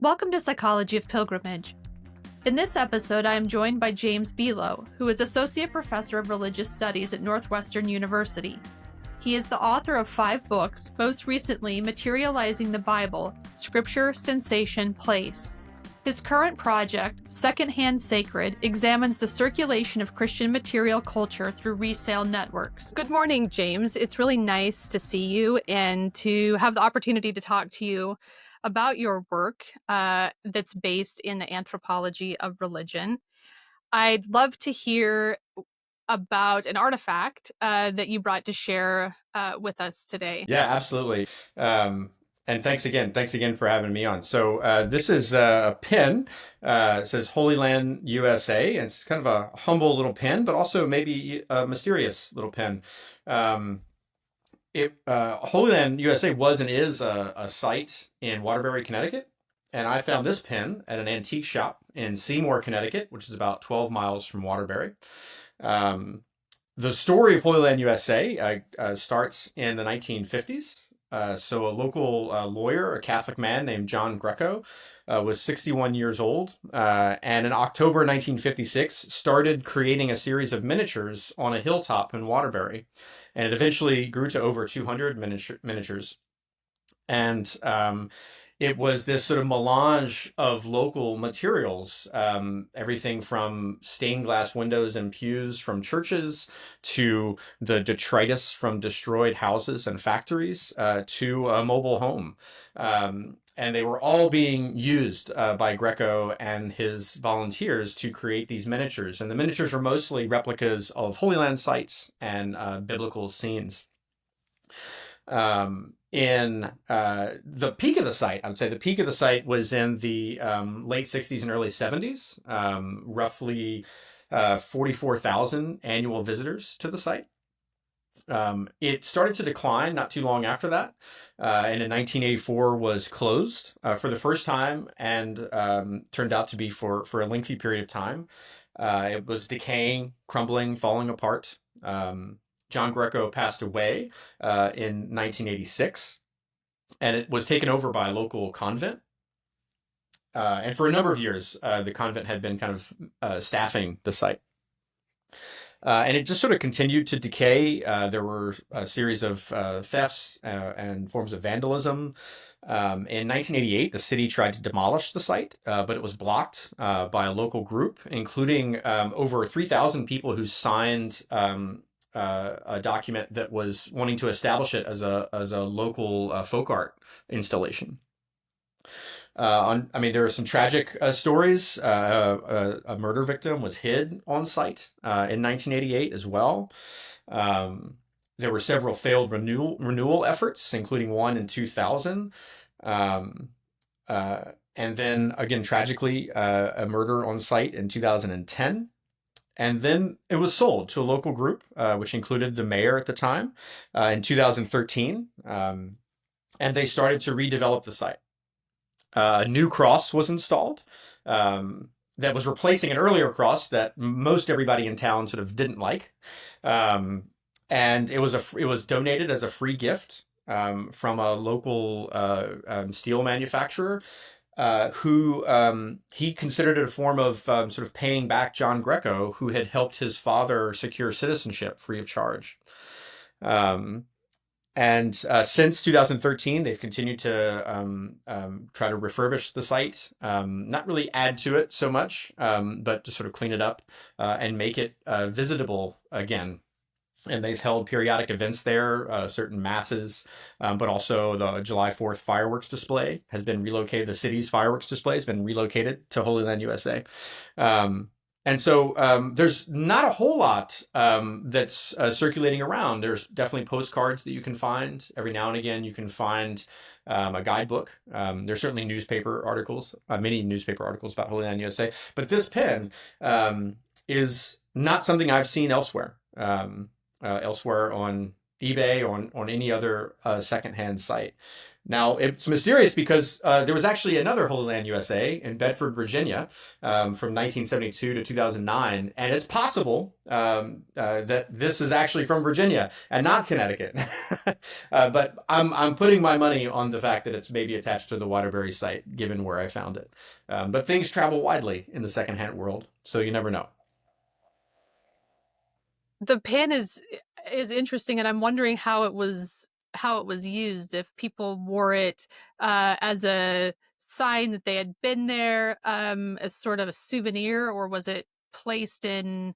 Welcome to Psychology of Pilgrimage. In this episode, I am joined by James Bielo, who is Associate Professor of Religious Studies at Northwestern University. He is the author of 5 books, most recently Materializing the Bible, Scripture, Sensation, Place. His current project, Secondhand Sacred, examines the circulation of Christian material culture through resale networks. Good morning, James. It's really nice to see you and to have the opportunity to talk to you about your work that's based in the anthropology of religion. I'd love to hear about an artifact that you brought to share with us today. Yeah, absolutely. And thanks again for having me on. So this is a pin. It says Holy Land USA. And it's kind of a humble little pin, but also maybe a mysterious little pin. Holy Land USA was and is a site in Waterbury, Connecticut. And I found this pin at an antique shop in Seymour, Connecticut, which is about 12 miles from Waterbury. The story of Holy Land USA starts in the 1950s. So a local lawyer, a Catholic man named John Greco, was 61 years old, and in October 1956 started creating a series of miniatures on a hilltop in Waterbury, and it eventually grew to over 200 miniatures. And it was this sort of melange of local materials, everything from stained glass windows and pews from churches to the detritus from destroyed houses and factories to a mobile home. And they were all being used by Greco and his volunteers to create these miniatures. And the miniatures were mostly replicas of Holy Land sites and biblical scenes. In the peak of the site, I would say the peak of the site was in the late 60s and early 70s, roughly 44,000 annual visitors to the site. It started to decline not too long after that, and in 1984 was closed for the first time, and turned out to be for a lengthy period of time. It was decaying, crumbling, falling apart. John Greco passed away in 1986, and it was taken over by a local convent. And for a number of years, the convent had been kind of staffing the site. And it just sort of continued to decay. There were a series of thefts and forms of vandalism. In 1988, the city tried to demolish the site, but it was blocked by a local group, including over 3,000 people who signed a document that was wanting to establish it as a local folk art installation. There are some tragic stories. A murder victim was hid on site in 1988 as well. There were several failed renewal efforts, including one in 2000. And then again, tragically, a murder on site in 2010. And then it was sold to a local group, which included the mayor at the time, in 2013. And they started to redevelop the site. A new cross was installed that was replacing an earlier cross that most everybody in town sort of didn't like. And it was donated as a free gift from a local steel manufacturer. Who he considered it a form of sort of paying back John Greco, who had helped his father secure citizenship free of charge. And since 2013, they've continued to try to refurbish the site, not really add to it so much, but to sort of clean it up and make it visitable again. And they've held periodic events there, certain masses, but also the July 4th fireworks display has been relocated. The city's fireworks display has been relocated to Holy Land USA. And so there's not a whole lot that's circulating around. There's definitely postcards that you can find. Every now and again, you can find a guidebook. There's certainly newspaper articles, many newspaper articles about Holy Land USA. But this pen is not something I've seen elsewhere. Elsewhere on eBay or on any other secondhand site. Now, it's mysterious because there was actually another Holy Land USA in Bedford, Virginia, from 1972 to 2009. And it's possible that this is actually from Virginia and not Connecticut. But I'm putting my money on the fact that it's maybe attached to the Waterbury site, given where I found it. But things travel widely in the secondhand world, so you never know. The pin is interesting, and I'm wondering how it was used. If people wore it as a sign that they had been there, as sort of a souvenir, or was it placed in,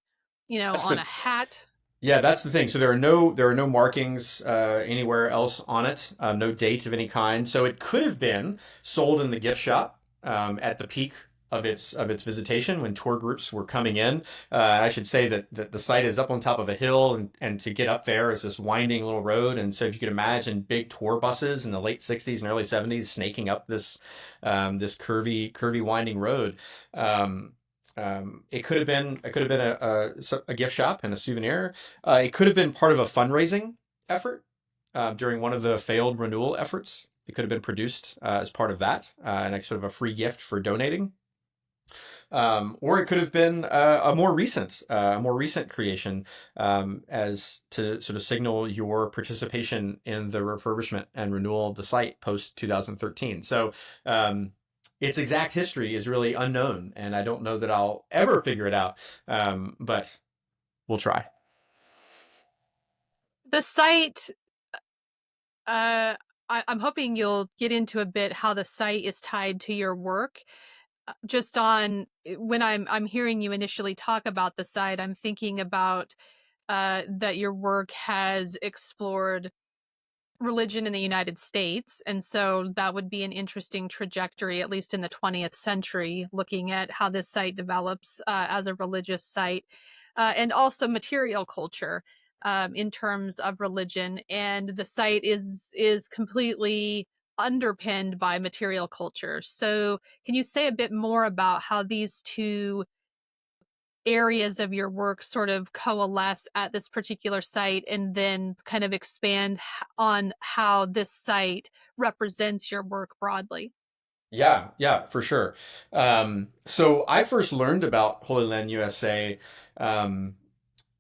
That's on a the hat? Yeah, that's the thing. So there are no markings anywhere else on it, no date of any kind. So it could have been sold in the gift shop at the peak of its visitation when tour groups were coming in. I should say that the site is up on top of a hill, and to get up there is this winding little road. And so if you could imagine big tour buses in the late '60s and early '70s snaking up this curvy winding road. Um, it could have been a gift shop and a souvenir. It could have been part of a fundraising effort during one of the failed renewal efforts. It could have been produced as part of that, and a sort of a free gift for donating. Or it could have been a more recent creation, as to sort of signal your participation in the refurbishment and renewal of the site post 2013. So its exact history is really unknown, and I don't know that I'll ever figure it out. But we'll try. The site, uh, I'm hoping you'll get into a bit how the site is tied to your work. Just on when I'm hearing you initially talk about the site, I'm thinking about that your work has explored religion in the United States. And so that would be an interesting trajectory, at least in the 20th century, looking at how this site develops as a religious site, and also material culture in terms of religion. And the site is completely underpinned by material culture. So can you say a bit more about how these two areas of your work sort of coalesce at this particular site, and then kind of expand on how this site represents your work broadly? Yeah, yeah, for sure. So I first learned about Holy Land USA um,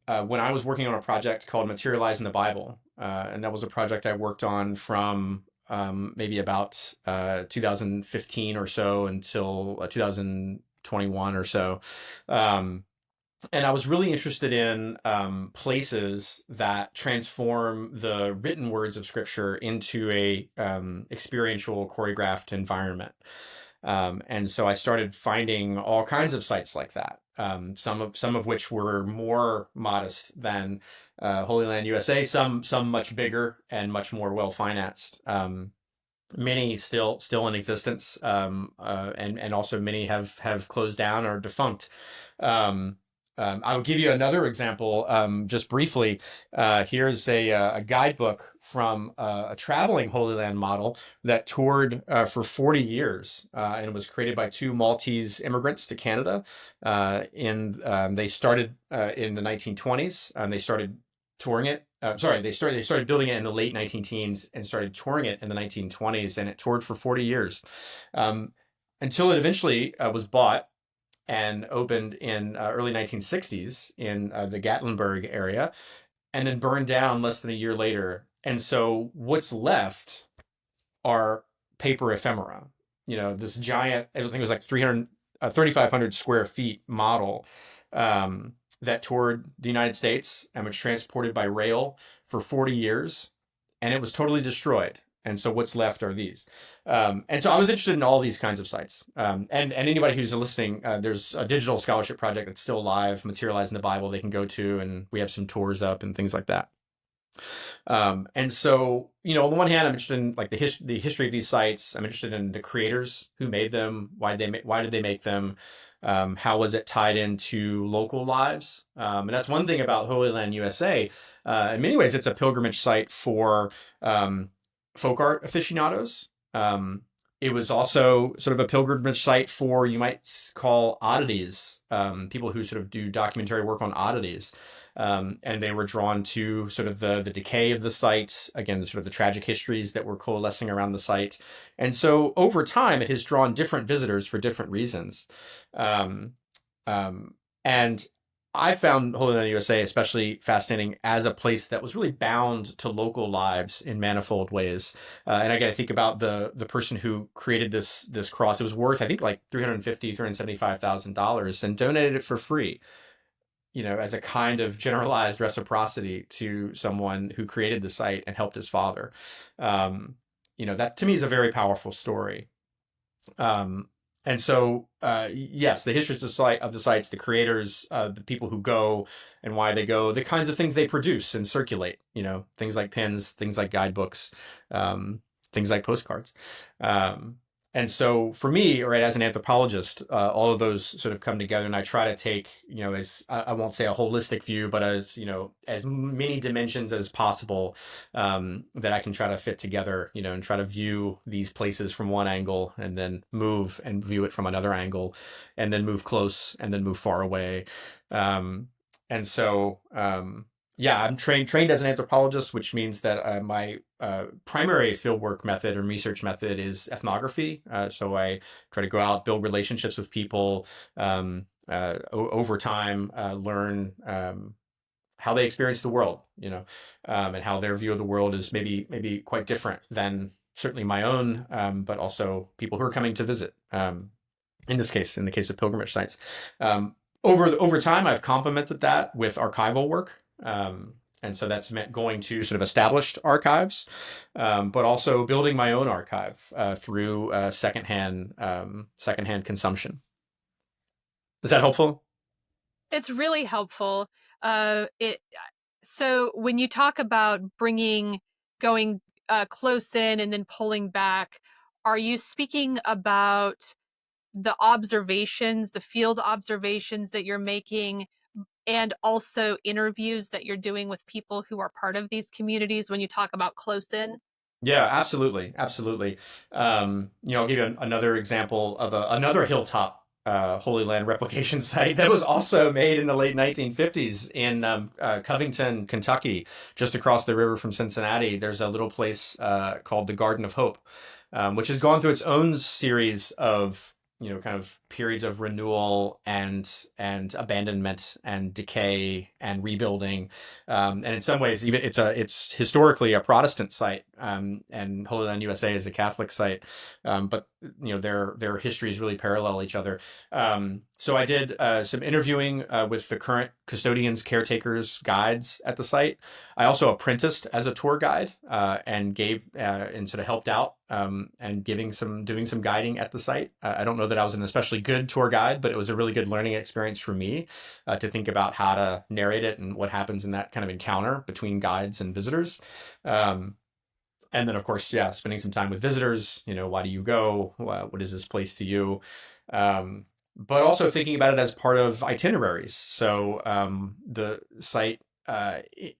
when I was working on a project called Materializing the Bible. And that was a project I worked on from maybe about 2015 or so until 2021 or so. Um, and I was really interested in places that transform the written words of Scripture into a experiential, choreographed environment. And so I started finding all kinds of sites like that. Some of which were more modest than Holy Land USA. Some much bigger and much more well financed. Many still in existence, and also many have closed down or defunct. Um, I'll give you another example, just briefly. Here's a guidebook from a traveling Holy Land model that toured for 40 years, and was created by two Maltese immigrants to Canada. They started in the 1920s, and they started touring it. They started building it in the late 19 teens and started touring it in the 1920s, and it toured for 40 years, um, until it eventually was bought and opened in early 1960s in the Gatlinburg area, and then burned down less than a year later. And so what's left are paper ephemera. This giant, I think it was like 3,500 square feet model, that toured the United States and was transported by rail for 40 years, and it was totally destroyed. And so what's left are these. And so I was interested in all these kinds of sites. And anybody who's listening, there's a digital scholarship project that's still live, Materializing the Bible, they can go to, and we have some tours up and things like that. And so, on the one hand, I'm interested in like the history of these sites. I'm interested in the creators who made them, why did they make them, how was it tied into local lives? And that's one thing about Holy Land USA. In many ways, it's a pilgrimage site for folk art aficionados. It was also sort of a pilgrimage site for, you might call, oddities, people who sort of do documentary work on oddities. And they were drawn to sort of the decay of the site, again, the sort of the tragic histories that were coalescing around the site. And so over time, it has drawn different visitors for different reasons. Um, and I found Holy Land USA especially fascinating as a place that was really bound to local lives in manifold ways. And again, I think about the person who created this cross. It was worth, I think, like $375,000, and donated it for free, as a kind of generalized reciprocity to someone who created the site and helped his father. That to me is a very powerful story. Um, and so, yes, the histories of the sites, the creators, the people who go and why they go, the kinds of things they produce and circulate, things like pins, things like guidebooks, um, things like postcards. Um, and so for me, right, as an anthropologist, all of those sort of come together, and I try to take, as I won't say a holistic view, but as many dimensions as possible, that I can try to fit together, and try to view these places from one angle, and then move and view it from another angle, and then move close, and then move far away. And so, yeah, I'm trained as an anthropologist, which means that my primary fieldwork method or research method is ethnography. So I try to go out, build relationships with people, over time, learn how they experience the world, and how their view of the world is maybe quite different than certainly my own, but also people who are coming to visit. In the case of pilgrimage sites, over time, I've complemented that with archival work. And so that's meant going to sort of established archives, but also building my own archive through secondhand consumption. Is that helpful? It's really helpful. It So when you talk about going close in and then pulling back, are you speaking about the observations, the field observations that you're making, and also interviews that you're doing with people who are part of these communities when you talk about close in? Yeah, absolutely, absolutely. I'll give you another example of another hilltop Holy Land replication site that was also made in the late 1950s in Covington, Kentucky, just across the river from Cincinnati. There's a little place called the Garden of Hope, which has gone through its own series of kind of periods of renewal and abandonment and decay and rebuilding. And in some ways, even it's historically a Protestant site, and Holy Land USA is a Catholic site, but their histories really parallel each other. So I did some interviewing with the current custodians, caretakers, guides at the site. I also apprenticed as a tour guide, and gave and sort of helped out, and doing some guiding at the site. I don't know that I was an especially good tour guide, but it was a really good learning experience for me to think about how to narrate it and what happens in that kind of encounter between guides and visitors. And then, of course, yeah, spending some time with visitors. Why do you go? What is this place to you? But also thinking about it as part of itineraries. So the site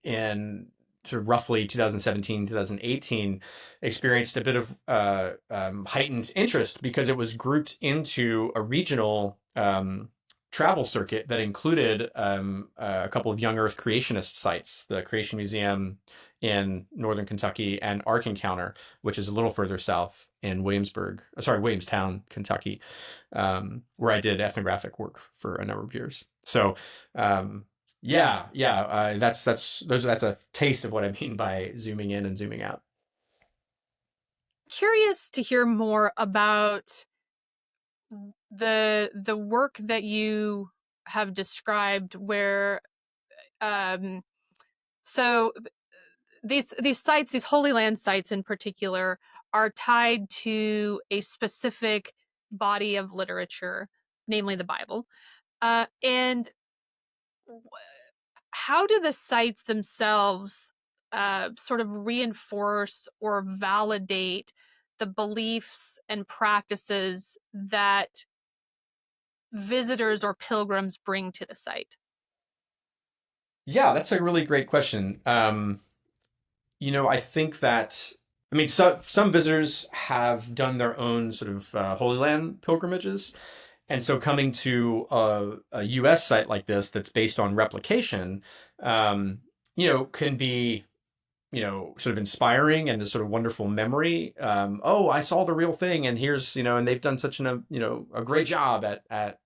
in sort of roughly 2017, 2018 experienced a bit of heightened interest because it was grouped into a regional travel circuit that included a couple of young Earth creationist sites, the Creation Museum in northern Kentucky, and Ark Encounter, which is a little further south in Williamstown, Kentucky, where I did ethnographic work for a number of years. So, that's a taste of what I mean by zooming in and zooming out. Curious to hear more about the work that you have described where um so these sites, these Holy Land sites in particular, are tied to a specific body of literature, namely the Bible. And how do the sites themselves sort of reinforce or validate the beliefs and practices that visitors or pilgrims bring to the site? Yeah, that's a really great question. I think that I mean, some visitors have done their own sort of Holy Land pilgrimages. And so coming to a US site like this that's based on replication, um, can be, sort of inspiring and a sort of wonderful memory. Oh, I saw the real thing, and here's, and they've done such a great job at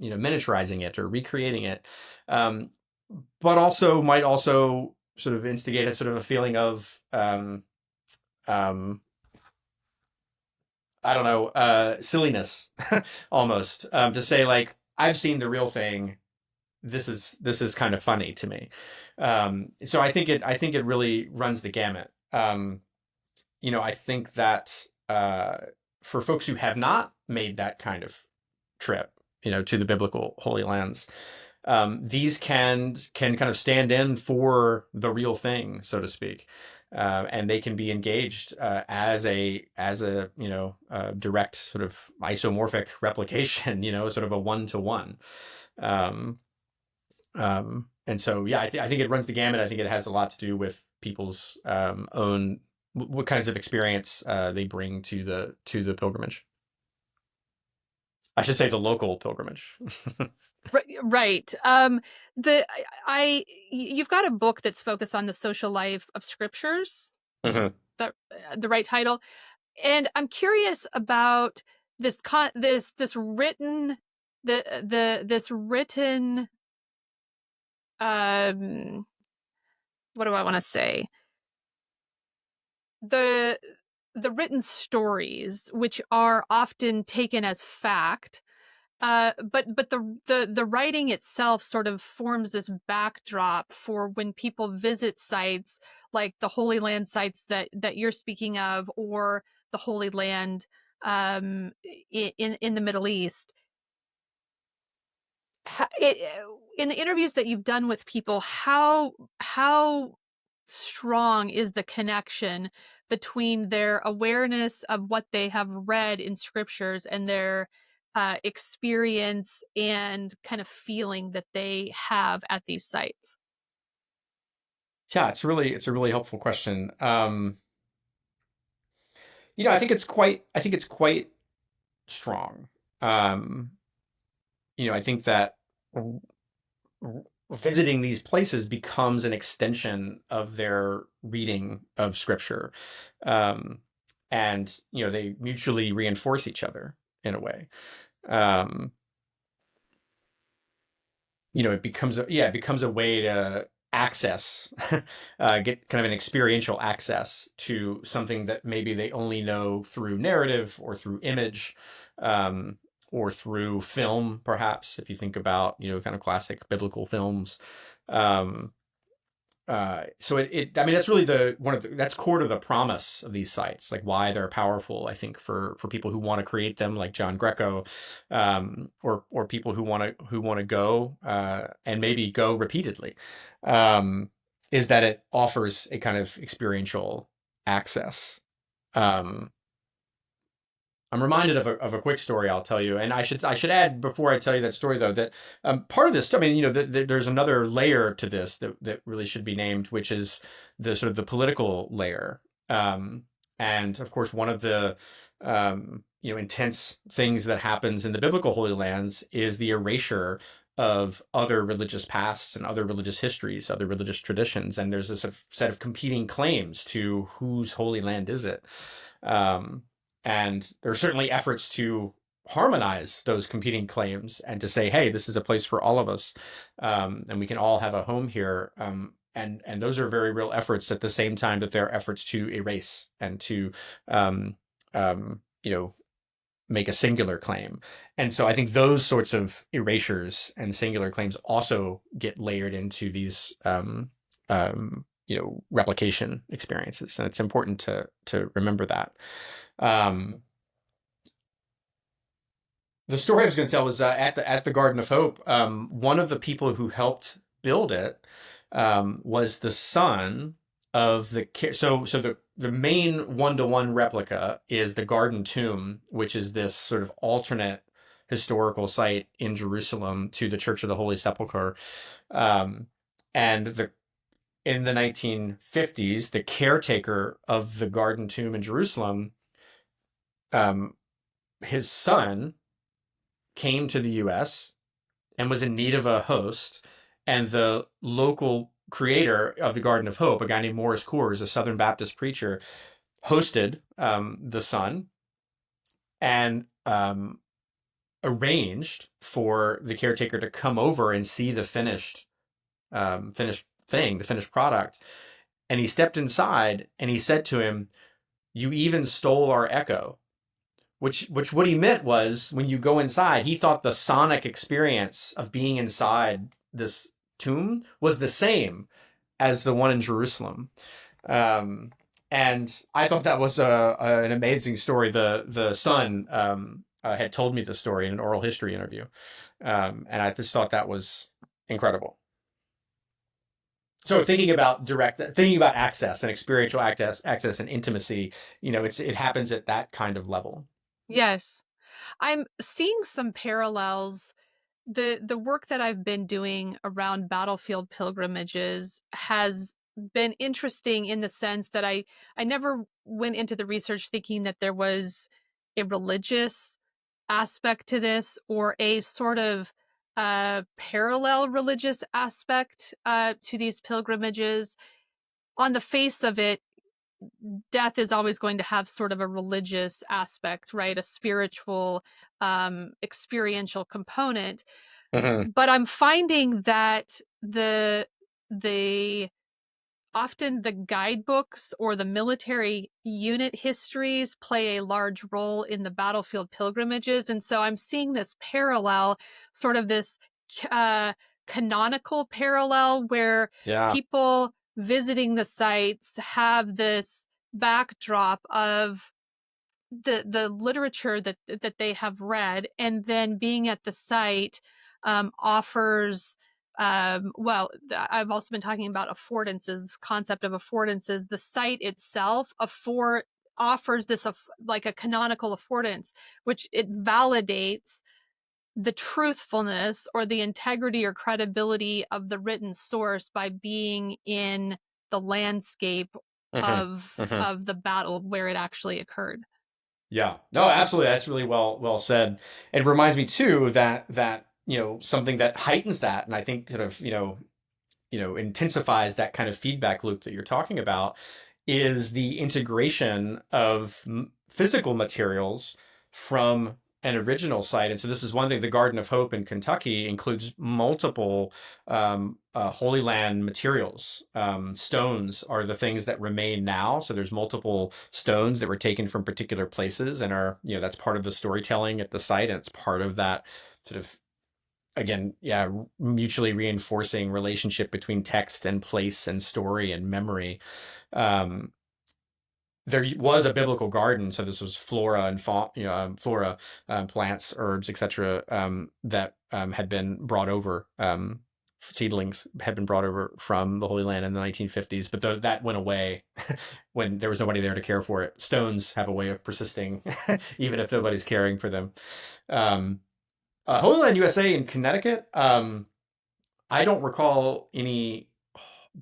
miniaturizing it or recreating it. Um, but also might also sort of instigate a sort of a feeling of um, I don't know, silliness almost, to say like, I've seen the real thing. This is kind of funny to me. So I think it really runs the gamut. I think that for folks who have not made that kind of trip, to the biblical Holy Lands, these can kind of stand in for the real thing, so to speak, and they can be engaged as a direct sort of isomorphic replication, sort of a one-to-one. Um, and so, yeah, I think it runs the gamut. I think it has a lot to do with people's own what kinds of experience they bring to the pilgrimage. I should say the local pilgrimage. Right. The you've got a book that's focused on the social life of scriptures. Mhm. That the right title. And I'm curious about this written this written um what do I want to say? The the written stories, which are often taken as fact. But the writing itself sort of forms this backdrop for when people visit sites like the Holy Land sites that you're speaking of, or the Holy Land in the Middle East. In the interviews that you've done with people, how strong is the connection between their awareness of what they have read in scriptures and their experience and kind of feeling that they have at these sites? Yeah, it's a really helpful question. I think it's quite strong. Um, I think that visiting these places becomes an extension of their reading of scripture. Um, and, they mutually reinforce each other in a way. Um, it becomes a way to access, get kind of an experiential access to something that maybe they only know through narrative or through image, um, or through film, perhaps, if you think about, kind of classic biblical films. Um, so I mean, that's really that's core to the promise of these sites, like why they're powerful. I think for people who want to create them, like John Greco, or people who want to go and maybe go repeatedly, um, is that it offers a kind of experiential access. Um, I'm reminded of a quick story I'll tell you, and I should add before I tell you that story though that part of this, I mean, there's another layer to this that really should be named, which is the sort of the political layer, and of course one of the intense things that happens in the biblical Holy Lands is the erasure of other religious pasts and other religious histories, other religious traditions, and there's a sort of set of competing claims to whose Holy Land is it. Um, and there are certainly efforts to harmonize those competing claims and to say, hey, this is a place for all of us, and we can all have a home here. And those are very real efforts at the same time that there are efforts to erase and to, um, um, you know, make a singular claim. And so I think those sorts of erasures and singular claims also get layered into these, replication experiences. And it's important to remember that. Um, the story I was going to tell was at the Garden of Hope. One of the people who helped build it was the son of so the main one-to-one replica is the Garden Tomb, which is this sort of alternate historical site in Jerusalem to the Church of the Holy Sepulchre, and in the 1950s, the caretaker of the Garden Tomb in Jerusalem, um, his son came to the U.S. and was in need of a host, and the local creator of the Garden of Hope, a guy named Morris Coors, a Southern Baptist preacher, hosted the son and arranged for the caretaker to come over and see the the finished product. And he stepped inside and he said to him, "You even stole our echo." Which what he meant was, when you go inside, he thought the sonic experience of being inside this tomb was the same as the one in Jerusalem. Um, and I thought that was an amazing story. The son had told me the story in an oral history interview, and I just thought that was incredible. So thinking about access and experiential access and intimacy, it happens at that kind of level. Yes. I'm seeing some parallels. The work that I've been doing around battlefield pilgrimages has been interesting in the sense that I never went into the research thinking that there was a religious aspect to this, or a sort of parallel religious aspect to these pilgrimages. On the face of it, death is always going to have sort of a religious aspect, right? A spiritual, experiential component. Hmm. But I'm finding that the often the guidebooks or the military unit histories play a large role in the battlefield pilgrimages. And so I'm seeing this parallel, sort of this uh, canonical parallel, where Yeah. people visiting the sites have this backdrop of the literature that they have read, and then being at the site offers, well, I've also been talking about affordances, this concept of affordances. The site itself offers this like a canonical affordance, which it validates the truthfulness or the integrity or credibility of the written source by being in the landscape Hmm. Hmm. of the battle where it actually occurred. Yeah. No, absolutely. That's really well said. It reminds me too that something that heightens that, and I think sort of intensifies that kind of feedback loop that you're talking about, is the integration of physical materials from an original site. And so this is one thing. The Garden of Hope in Kentucky includes multiple Holy Land materials. Stones are the things that remain now. So there's multiple stones that were taken from particular places and that's part of the storytelling at the site. And it's part of that sort of, again, yeah, mutually reinforcing relationship between text and place and story and memory. Um, there was a biblical garden, so this was flora and flora, plants, herbs, etc., that had been brought over. Seedlings had been brought over from the Holy Land in the 1950s, but that went away when there was nobody there to care for it. Stones have a way of persisting, even if nobody's caring for them. Um, Holy Land USA in Connecticut. I don't recall any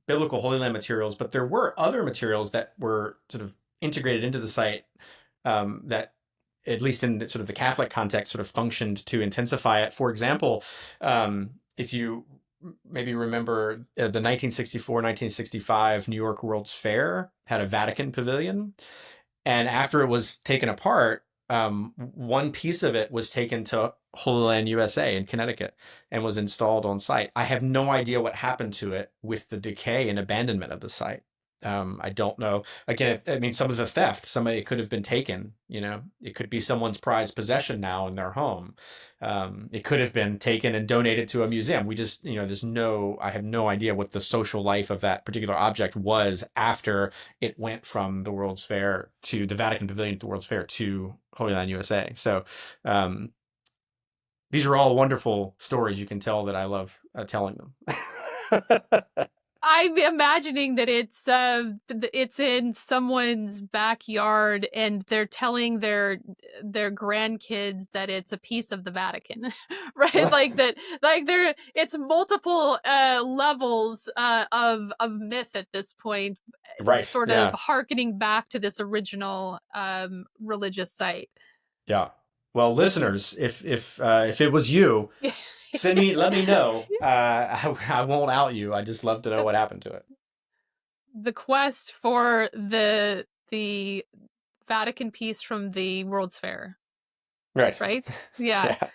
biblical Holy Land materials, but there were other materials that were sort of integrated into the site, that, at least in sort of the Catholic context, sort of functioned to intensify it. For example, if you maybe remember, the 1964-1965 New York World's Fair had a Vatican pavilion. And after it was taken apart, one piece of it was taken to Holy Land USA in Connecticut and was installed on site. I have no idea what happened to it with the decay and abandonment of the site. I don't know. Again, I mean, some of the theft, somebody could have been taken. It could be someone's prized possession now in their home. It could have been taken and donated to a museum. We just, I have no idea what the social life of that particular object was after it went from the World's Fair to the Vatican Pavilion, to the World's Fair, to Holy Land USA. So, these are all wonderful stories. You can tell that I love telling them. I'm imagining that it's in someone's backyard and they're telling their grandkids that it's a piece of the Vatican, right? Like that, like it's multiple levels of myth at this point, Right. sort of Yeah. harkening back to this original religious site. Yeah. Well, listeners, if it was you, let me know. I won't out you. I just love to know what happened to it. The quest for the Vatican piece from the World's Fair, Right. right? Yeah. Yeah.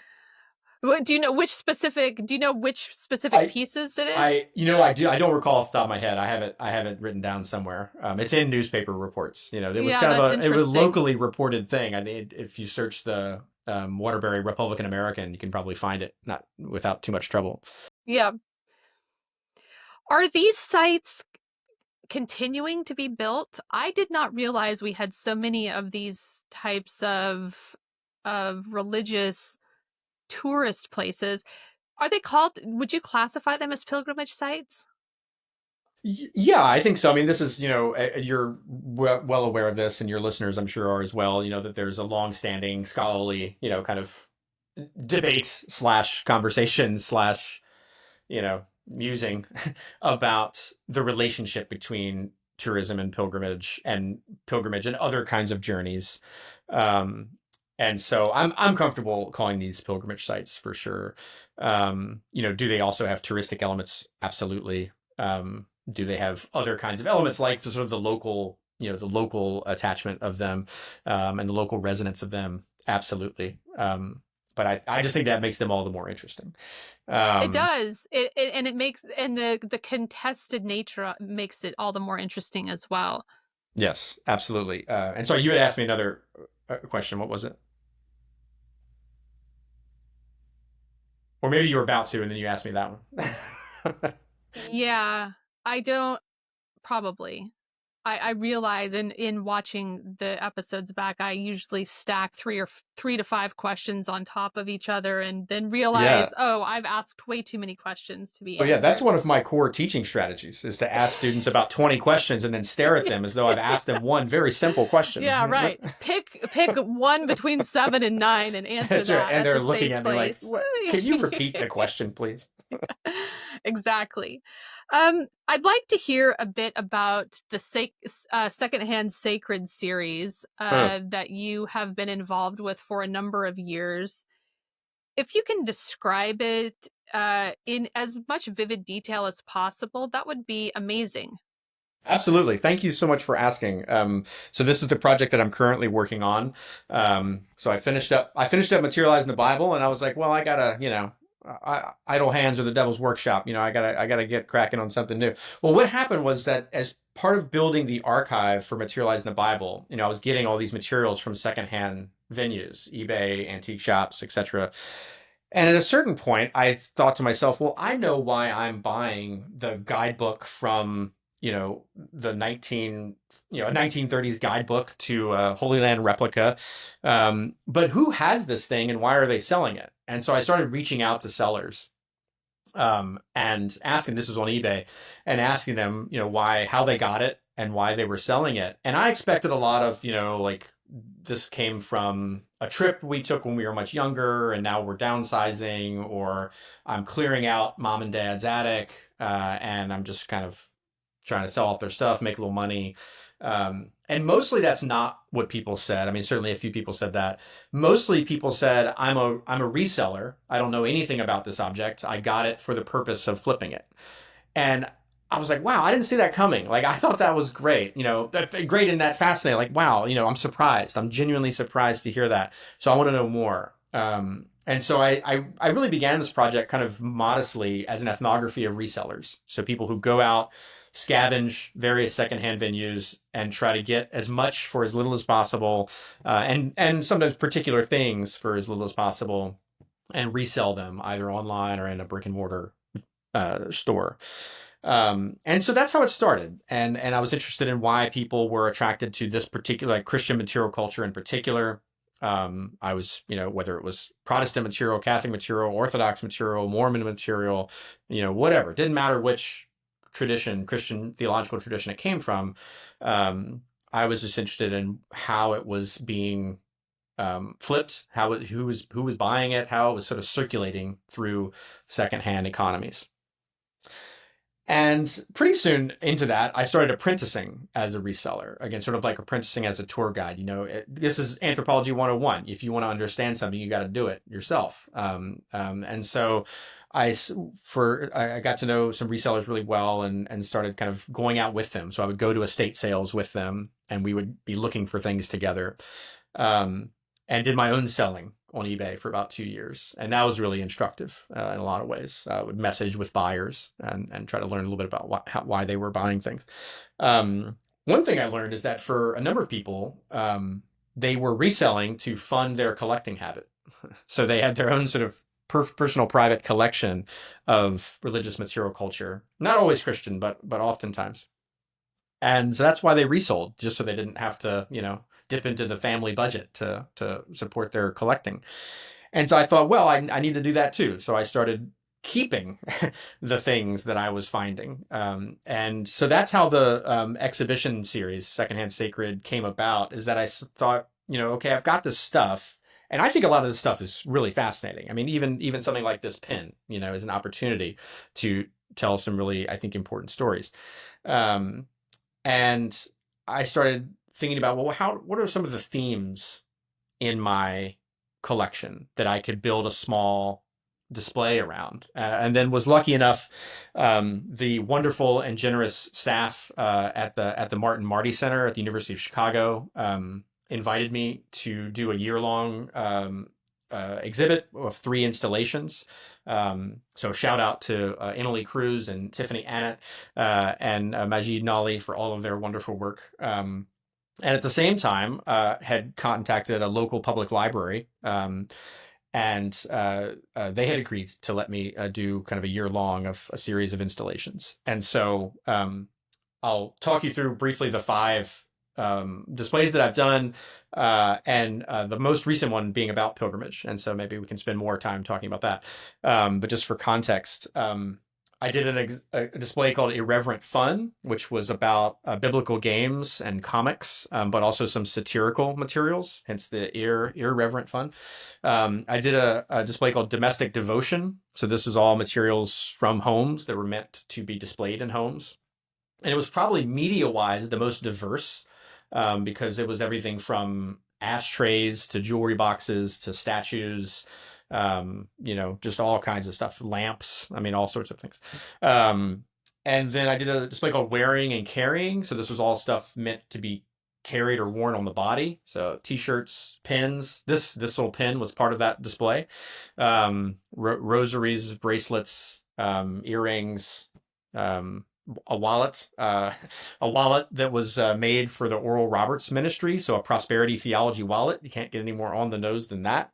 What, do you know which specific I pieces it is? I do. I don't recall off the top of my head. I have it written down somewhere. It's in newspaper reports. You know, it was Yeah, kind that's of it was a interesting. locally reported thing. I mean, if you search the Waterbury Republican American, you can probably find it not without too much trouble. Yeah. Are these sites continuing to be built? I did not realize we had so many of these types of religious tourist places. Are they called, would you classify them as pilgrimage sites? Yeah, I think so. I mean, this is, you're well aware of this, and your listeners, I'm sure, are as well. You know that there's a long-standing scholarly, kind of debate slash conversation slash, musing about the relationship between tourism and pilgrimage and other kinds of journeys. Um, and so I'm comfortable calling these pilgrimage sites for sure. Do they also have touristic elements? Absolutely. Do they have other kinds of elements like the sort of the local attachment of them, and the local resonance of them? Absolutely. But I just think that makes them all the more interesting. It Um, does. It makes, and the contested nature makes it all the more interesting as well. yes, absolutely. And sorry, you had asked me another question. What was it? Or maybe you were about to, and then you asked me that one. Yeah, I don't probably. I realize in watching the episodes back, I usually stack 3 to 5 questions on top of each other and then Yeah. realize, oh, I've asked way too many questions to be Oh, yeah. That's answered. one of my core teaching strategies is to ask students about 20 questions and then stare at them as though I've asked them one very simple Yeah, question. right. Pick one between 7 and 9 and answer That's right. that. And That's they're a looking safe at me like, place. what? Can you repeat the question, please? Exactly. I'd like to hear a bit about the Secondhand Sacred series Uh, that you have been involved with for a number of years. If you can describe it in as much vivid detail as possible, that would be amazing. Absolutely. Thank you so much for asking. So this is the project that I'm currently working on. So I finished up materializing the Bible, and I was like, well, I gotta, idle hands are the devil's workshop. I gotta get cracking on something new. Well, what happened was that as part of building the archive for materializing the Bible, I was getting all these materials from secondhand venues, eBay, antique shops, etc. And at a certain point, I thought to myself, well, I know why I'm buying the guidebook from, the 1930s guidebook to Holy Land replica. But who has this thing and why are they selling it? And so I started reaching out to sellers, and asking, this was on eBay, and asking them, how they got it and why they were selling it. And I expected a lot of, like, this came from a trip we took when we were much younger and now we're downsizing, or I'm clearing out mom and dad's attic, and I'm just kind of trying to sell off their stuff, make a little money. And mostly that's not what people said. I mean, certainly a few people said that. Mostly people said, I'm a reseller. I don't know anything about this object. I got it for the purpose of flipping it. And I was like, wow, I didn't see that coming. Like, I thought that was great, great and that fascinating. Like, wow, I'm surprised. I'm genuinely surprised to hear that. So I want to know more. And so I really began this project kind of modestly as an ethnography of resellers. So people who go out, scavenge various secondhand venues and try to get as much for as little as possible, and sometimes particular things for as little as possible, and resell them either online or in a brick and mortar store. And so that's how it started. And I was interested in why people were attracted to this particular, like, Christian material culture in particular. I was, whether it was Protestant material, Catholic material, Orthodox material, Mormon material, whatever. It didn't matter which tradition, Christian theological tradition it came from, I was just interested in how it was being flipped, who was buying it, how it was sort of circulating through secondhand economies. And pretty soon into that, I started apprenticing as a reseller. Again, sort of like apprenticing as a tour guide. This is anthropology 101. If you want to understand something, you got to do it yourself. And so I got to know some resellers really well and started kind of going out with them. So I would go to estate sales with them and we would be looking for things together. And did my own selling on eBay for about 2 years. And that was really instructive in a lot of ways. I would message with buyers and try to learn a little bit about why they were buying things. One thing I learned is that for a number of people, they were reselling to fund their collecting habit. So they had their own sort of personal private collection of religious material culture, not always Christian, but oftentimes. And so that's why they resold, just so they didn't have to, dip into the family budget to support their collecting. And so I thought, well, I need to do that too. So I started keeping the things that I was finding. And so that's how the exhibition series, Secondhand Sacred, came about, is that I thought, okay, I've got this stuff. And I think a lot of this stuff is really fascinating. I mean, even something like this pin, is an opportunity to tell some really, I think, important stories. And I started thinking about, well, what are some of the themes in my collection that I could build a small display around? And then was lucky enough, the wonderful and generous staff at the Martin Marty Center at the University of Chicago invited me to do a year-long exhibit of 3 installations. So shout out to Annalie Cruz and Tiffany Annett and Majid Nali for all of their wonderful work. And at the same time, had contacted a local public library, and they had agreed to let me do kind of a year long of a series of installations. And so I'll talk you through briefly the 5 displays that I've done, and the most recent one being about pilgrimage. And so maybe we can spend more time talking about that. But just for context, I did a display called Irreverent Fun, which was about biblical games and comics, but also some satirical materials, hence the irreverent fun. I did a display called Domestic Devotion. So this is all materials from homes that were meant to be displayed in homes. And it was probably media-wise the most diverse, because it was everything from ashtrays to jewelry boxes to statues, just all kinds of stuff, lamps, all sorts of things. And then I did a display called Wearing and Carrying. So this was all stuff meant to be carried or worn on the body. So t-shirts, pins. This little pin was part of that display. Rosaries, bracelets, earrings, a wallet that was made for the Oral Roberts Ministry. So a prosperity theology wallet. You can't get any more on the nose than that.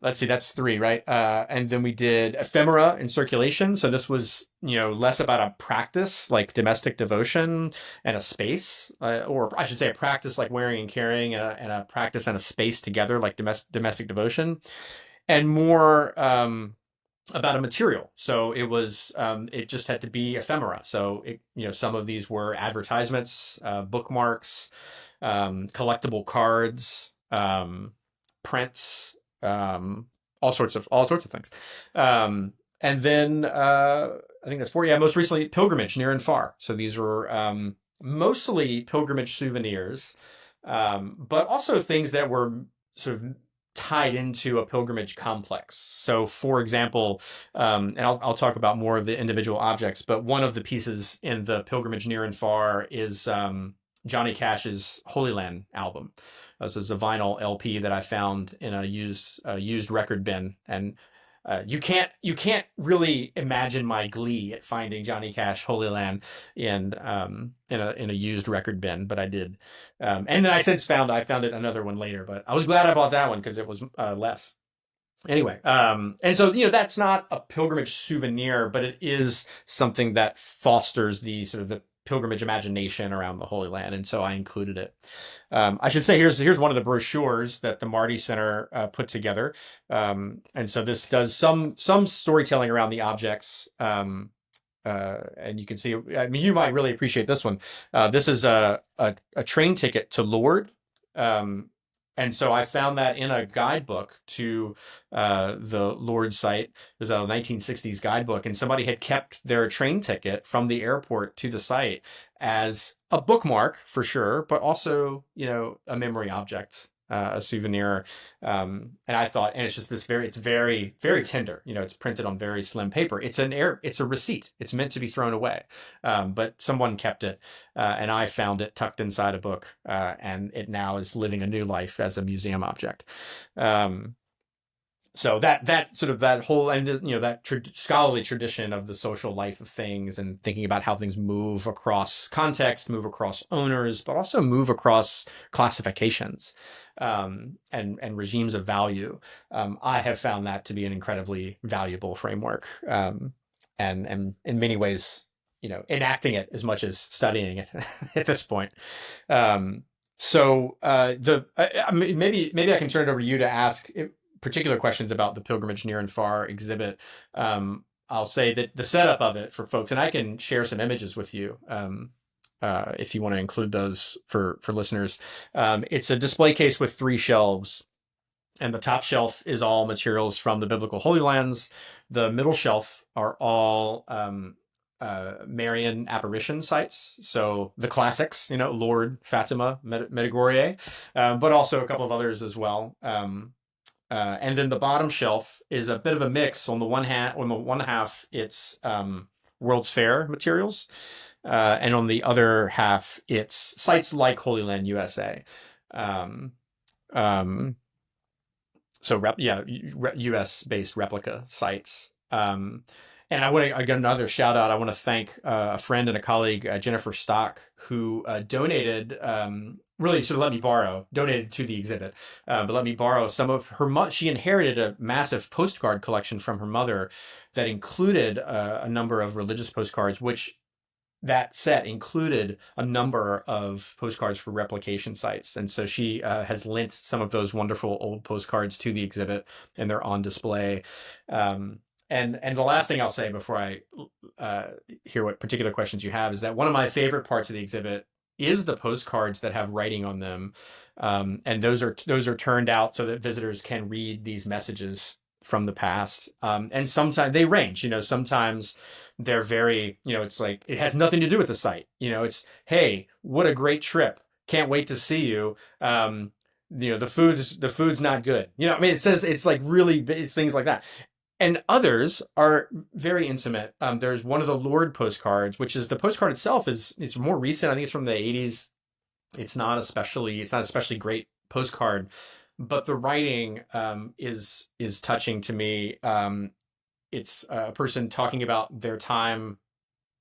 Let's see, that's 3, right? And then we did ephemera in circulation. So this was, less about a practice like domestic devotion and a space, or I should say a practice like wearing and carrying, and a practice and a space together like domestic devotion, and more about a material. So it was, it just had to be ephemera. So some of these were advertisements, bookmarks, collectible cards, prints, all sorts of things. And then I think that's 4. Yeah, most recently pilgrimage near and far. So these were mostly pilgrimage souvenirs, but also things that were sort of tied into a pilgrimage complex. So for example, and I'll talk about more of the individual objects, but one of the pieces in the pilgrimage near and far is Johnny Cash's Holy Land album. So it's a vinyl LP that I found in a used record bin, and you can't really imagine my glee at finding Johnny Cash Holy Land in a used record bin, but I did. And then I found it another one later, but I was glad I bought that one because it was less. Anyway, and so that's not a pilgrimage souvenir, but it is something that fosters the sort of the pilgrimage imagination around the Holy Land, and so I included it. I should say here's one of the brochures that the Marty Center put together, and so this does some storytelling around the objects. and you can see, I mean, you might really appreciate this one. This is a train ticket to Lourdes. Um, and so I found that in a guidebook to the Lourdes site. It was a 1960s guidebook, and somebody had kept their train ticket from the airport to the site as a bookmark for sure, but also, a memory object, a souvenir. And I thought, and it's just it's very, very tender. It's printed on very slim paper. It's a receipt. It's meant to be thrown away. But someone kept it, and I found it tucked inside a book, and it now is living a new life as a museum object. So that sort of that whole, and that scholarly tradition of the social life of things, and thinking about how things move across context, move across owners, but also move across classifications, and regimes of value. I have found that to be an incredibly valuable framework, and in many ways, enacting it as much as studying it at this point. Maybe I can turn it over to you to ask particular questions about the Pilgrimage Near and Far exhibit. I'll say that the setup of it for folks, and I can share some images with you if you want to include those for listeners. It's a display case with 3 shelves, and the top shelf is all materials from the biblical Holy Lands. The middle shelf are all Marian apparition sites, so the classics, Lourdes, Fatima, Medjugorje, but also a couple of others as well. And then the bottom shelf is a bit of a mix. On the one half, it's World's Fair materials, and on the other half, it's sites like Holy Land USA. U.S. based replica sites. And I want to get another shout out. I want to thank a friend and a colleague, Jennifer Stock, who donated, really sort of donated to the exhibit, but let me borrow some of her. She inherited a massive postcard collection from her mother that included a number of religious postcards, which that set included a number of postcards for replication sites. And so she has lent some of those wonderful old postcards to the exhibit, and they're on display. And the last thing I'll say before I hear what particular questions you have is that one of my favorite parts of the exhibit is the postcards that have writing on them, and those are turned out so that visitors can read these messages from the past. And sometimes they range. Sometimes they're very, it's like it has nothing to do with the site. It's, hey, what a great trip! Can't wait to see you. The food's not good. It says, it's like really big things like that. And others are very intimate. There's one of the Lourdes postcards, which is the postcard itself it's more recent. I think it's from the 80s. It's not especially great postcard, but the writing is touching to me. It's a person talking about their time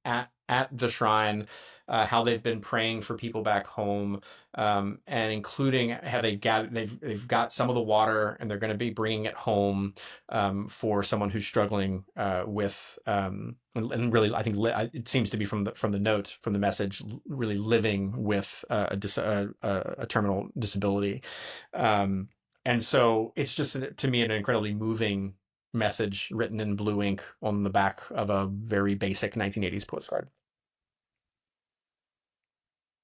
at the shrine, how they've been praying for people back home, and including how they've got some of the water, and they're going to be bringing it home for someone who's struggling with, and really, I think it seems to be from the note, from the message, really living with a terminal disability, and so it's just, to me, an incredibly moving message written in blue ink on the back of a very basic 1980s postcard.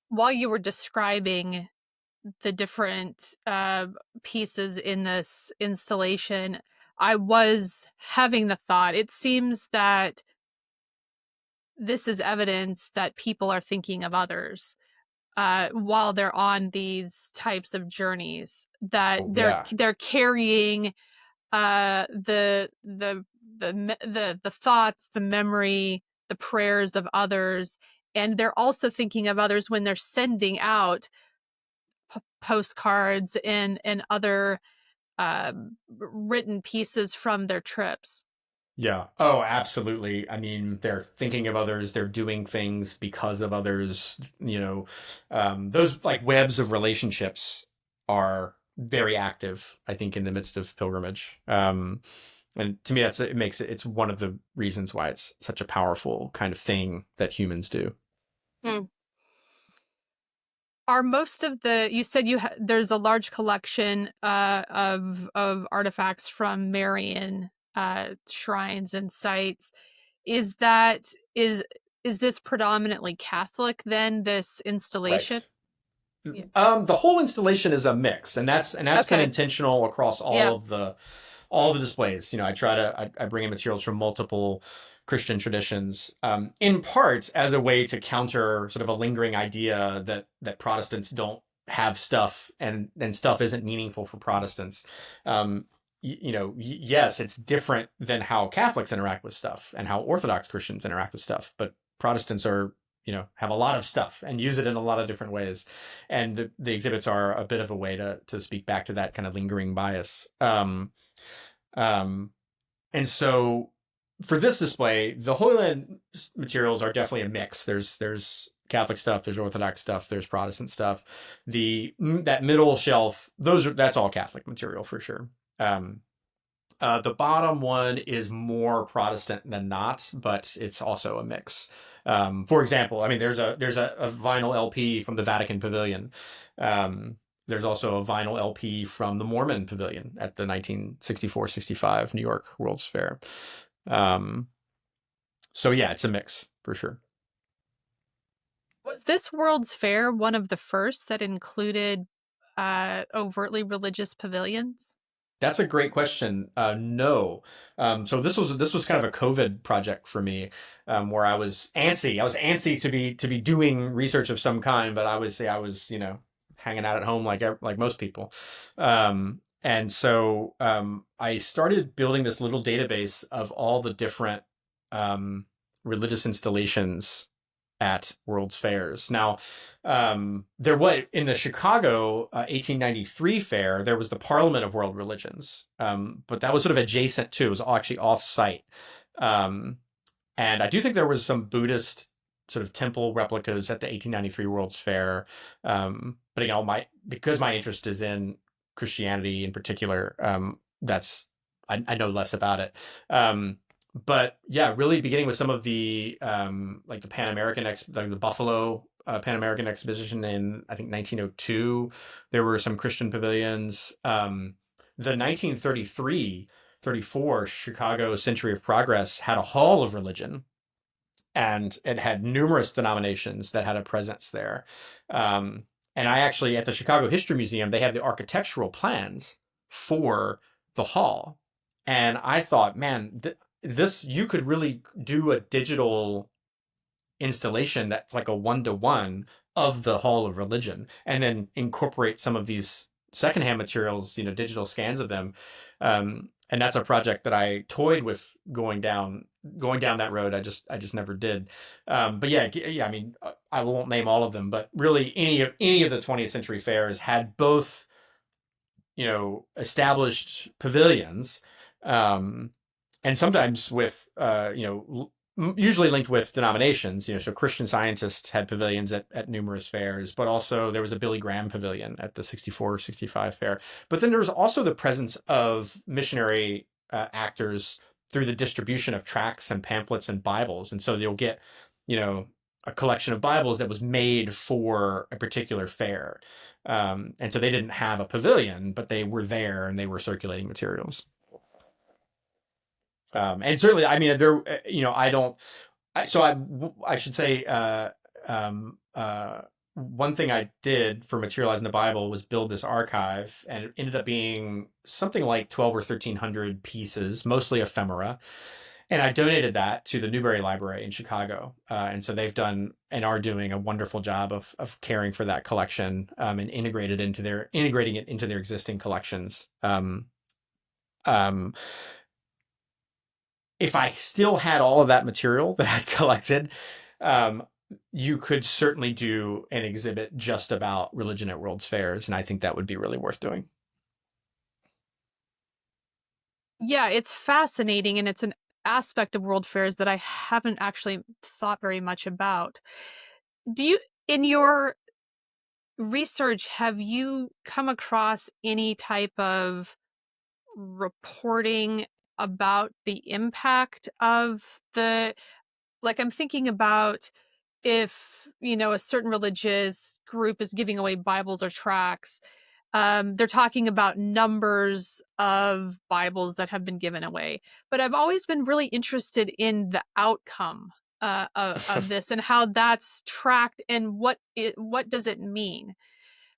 While you were describing the different pieces in this installation, I was having the thought, it seems that this is evidence that people are thinking of others while they're on these types of journeys, that they're carrying the thoughts, the memory, the prayers of others, and they're also thinking of others when they're sending out postcards and other written pieces from their trips. Yeah. Oh, absolutely. I mean, they're thinking of others. They're doing things because of others. Those like webs of relationships are very active, I think, in the midst of pilgrimage. And to me, it's one of the reasons why it's such a powerful kind of thing that humans do. Hmm. Are most of you said there's a large collection of artifacts from Marian shrines and sites. is that is this predominantly Catholic then, this installation? Right. Yeah. The whole installation is a mix, and that's been Okay. intentional across Yeah. all the displays. I bring in materials from multiple Christian traditions, in part as a way to counter sort of a lingering idea that Protestants don't have stuff, and stuff isn't meaningful for Protestants. Yes, it's different than how Catholics interact with stuff and how Orthodox Christians interact with stuff, but Protestants are, have a lot of stuff and use it in a lot of different ways. And the exhibits are a bit of a way to speak back to that kind of lingering bias. Um, and so for this display, the Holy Land materials are definitely a mix. There's Catholic stuff, there's Orthodox stuff, there's Protestant stuff. That middle shelf, that's all Catholic material for sure. The bottom one is more Protestant than not, but it's also a mix. For example, I mean, there's a vinyl LP from the Vatican Pavilion. There's also a vinyl LP from the Mormon Pavilion at the 1964-65 New York World's Fair. So yeah, it's a mix for sure. Was this World's Fair one of the first that included overtly religious pavilions? That's a great question. No. So this was kind of a COVID project for me, where I was antsy. I was antsy to be doing research of some kind, but I was hanging out at home like most people. And so I started building this little database of all the different religious installations at World's Fairs. Now, there was in the Chicago 1893 fair, there was the Parliament of World Religions, but that was sort of adjacent to. It was actually off-site, and I do think there was some Buddhist sort of temple replicas at the 1893 World's Fair. But because my interest is in Christianity in particular, I know less about it. But yeah, really beginning with some of the like the like the Buffalo Pan American Exposition in I think 1902, there were some Christian pavilions. The 1933-34 Chicago Century of Progress had a hall of religion, and it had numerous denominations that had a presence there. And I actually, at the Chicago History Museum, they have the architectural plans for the hall. And I thought, man, this, you could really do a digital installation that's like a one-to-one of the Hall of Religion, and then incorporate some of these secondhand materials, digital scans of them. And that's a project that I toyed with going down that road. I just never did. But yeah, I mean, I won't name all of them, but really any of the 20th century fairs had both, established pavilions, and sometimes with, usually linked with denominations, so Christian Scientists had pavilions at numerous fairs, but also there was a Billy Graham pavilion at the 64-65 fair. But then there was also the presence of missionary actors through the distribution of tracts and pamphlets and Bibles. And so you'll get, a collection of Bibles that was made for a particular fair. And so they didn't have a pavilion, but they were there and they were circulating materials. And certainly, I mean, there, I don't, I should say, one thing I did for Materializing the Bible was build this archive, and it ended up being something like 12 or 1300 pieces, mostly ephemera. And I donated that to the Newberry Library in Chicago. And so they've done and are doing a wonderful job of caring for that collection, and integrating it into their existing collections. If I still had all of that material that I'd collected, you could certainly do an exhibit just about religion at World's Fairs, and I think that would be really worth doing. Yeah, it's fascinating, and it's an aspect of World Fairs that I haven't actually thought very much about. In your research, have you come across any type of reporting about the impact of like, I'm thinking about if, a certain religious group is giving away Bibles or tracts, They're talking about numbers of Bibles that have been given away. But I've always been really interested in the outcome of this and how that's tracked and what does it mean.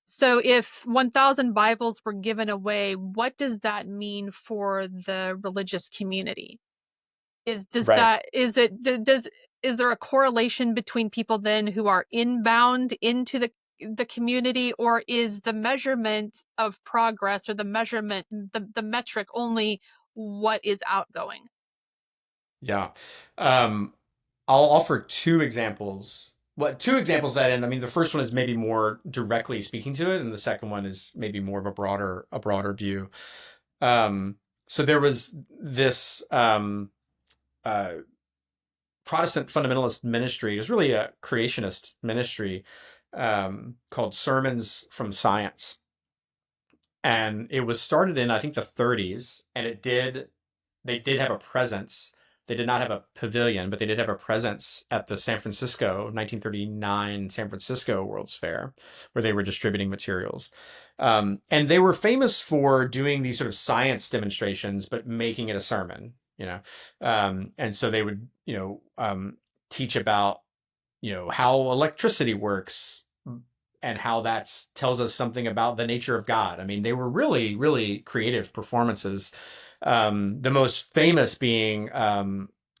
So if 1,000 Bibles were given away, what does that mean for the religious community? Right. Is there a correlation between people then who are inbound into the community, or is the measurement of progress or the metric only what is outgoing? Yeah. Um, I'll offer two examples. Well, two examples that end. I mean, the first one is maybe more directly speaking to it, and the second one is maybe more of a broader view. Um, so there was this uh, Protestant fundamentalist ministry. It was really a creationist ministry called Sermons from Science, and it was started in I think the 30s, and they did have a presence. They did not have a pavilion, but they did have a presence at the San Francisco 1939 San Francisco World's Fair, where they were distributing materials. And they were famous for doing these sort of science demonstrations, but making it a sermon, you know. And so they would, teach about, how electricity works and how that tells us something about the nature of God. I mean, they were really, really creative performances. The most famous being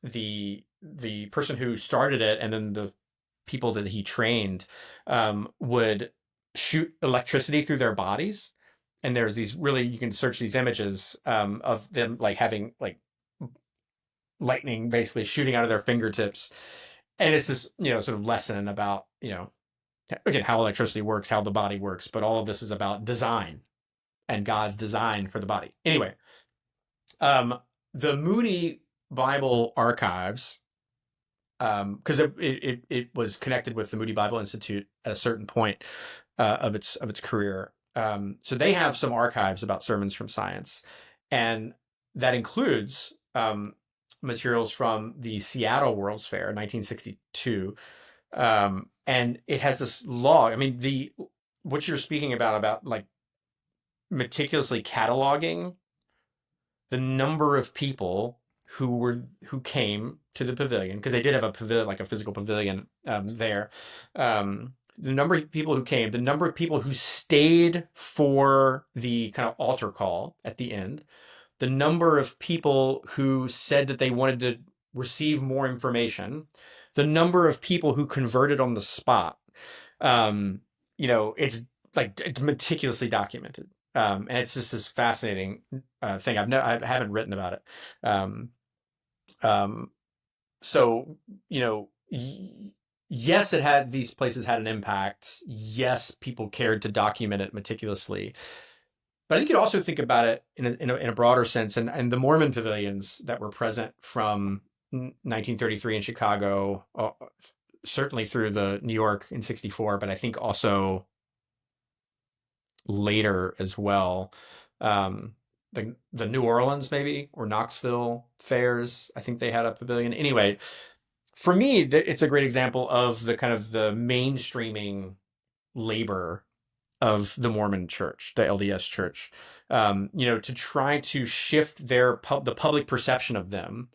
the person who started it, and then the people that he trained would shoot electricity through their bodies. And there's these really, you can search these images of them like having like lightning basically shooting out of their fingertips. And it's this, sort of lesson about, again, how electricity works, how the body works, but all of this is about design and God's design for the body. Anyway, the Moody Bible Archives, because it was connected with the Moody Bible Institute at a certain point of its career. So they have some archives about sermons from science, and that includes materials from the Seattle World's Fair, 1962. And it has this log. I mean, what you're speaking about like meticulously cataloging the number of people who came to the pavilion, because they did have a pavilion, like a physical pavilion there. The number of people who came, the number of people who stayed for the kind of altar call at the end, the number of people who said that they wanted to receive more information, the number of people who converted on the spot. It's like it's meticulously documented. And it's just this fascinating thing. I haven't written about it. Um, so, yes, these places had an impact. Yes, people cared to document it meticulously. But I think you could also think about it in a broader sense. And the Mormon pavilions that were present from 1933 in Chicago, certainly through the New York in 64, but I think also later as well. The New Orleans maybe, or Knoxville fairs, I think they had a pavilion. Anyway, for me, it's a great example of the kind of the mainstreaming labor of the Mormon Church, the LDS Church, to try to shift the public perception of them